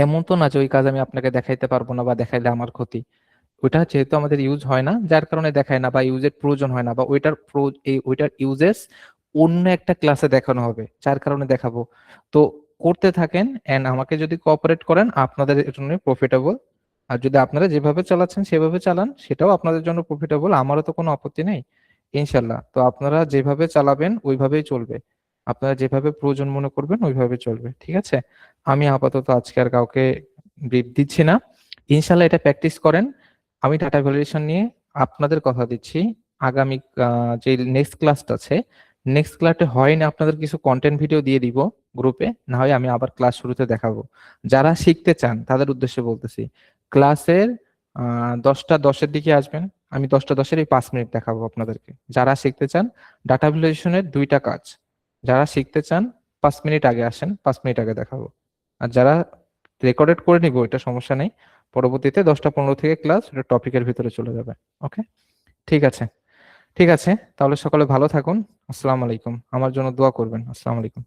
এমন তো না যে ওই কাজ আমি আপনাকে দেখাইতে পারবো না বা দেখাইলে আমার ক্ষতি। ওইটা যেহেতু আমাদের ইউজ হয় না যার কারণে দেখায় না বা ইউজের প্রয়োজন হয় না বা ওইটার ইউজেস অন্য একটা ক্লাসে দেখানো হবে যার কারণে দেখাবো। তো করতে থাকেন এন্ড আমাকে যদি কোঅপারেট করেন আপনাদের জন্য প্রফিটেবল। আর যদি আপনারা যেভাবে চালাচ্ছেন সেভাবে চালান সেটাও আপনাদের জন্য প্রফিটেবল, আমারও তো কোনো আপত্তি নেই ইনশাল্লাহ। তো আপনারা যেভাবে চালাবেন ওইভাবেই চলবে, আপনারা যেভাবে প্রয়োজন মনে করবেন ওইভাবে চলবে, ঠিক আছে? আমি আপাতত আজকে আর কাউকে ব্রিফ দিচ্ছি না, ইনশাল্লাহ এটা প্র্যাকটিস করেন। আমি ডাটা ভ্যালিডেশন নিয়ে আপনাদের কথা দিচ্ছি আগামী যে নেক্সট ক্লাসটা আছে, নেক্সট ক্লাসে হয় না আপনাদের কিছু কন্টেন্ট ভিডিও দিয়ে দিব গ্রুপে, না হয় আমি আবার ক্লাস শুরুতে দেখাবো। যারা শিখতে চান তাদের উদ্দেশ্যে বলতেছি, ক্লাসের 10টা 10-এর দিকে আসবেন, আমি 10টা 10-এর এই 5 মিনিট দেখাবো আপনাদেরকে। যারা শিখতে চান ডাটা ভ্যালিডেশনের 2টা কাজ, যারা শিখতে চান 5 মিনিট আগে আসেন, 5 মিনিট আগে দেখাবো। আর যারা রেকর্ডেড করে নিব এটা সমস্যা নেই, পরবর্তীতে 10টা 15 থেকে ক্লাস টপিকের ভিতরে চলে যাবে। ওকে, ঠিক আছে, ঠিক আছে। তাহলে সকলে ভালো থাকুন। আসসালামু আলাইকুম, আমার জন্য দোয়া করবেন। আসসালামু আলাইকুম।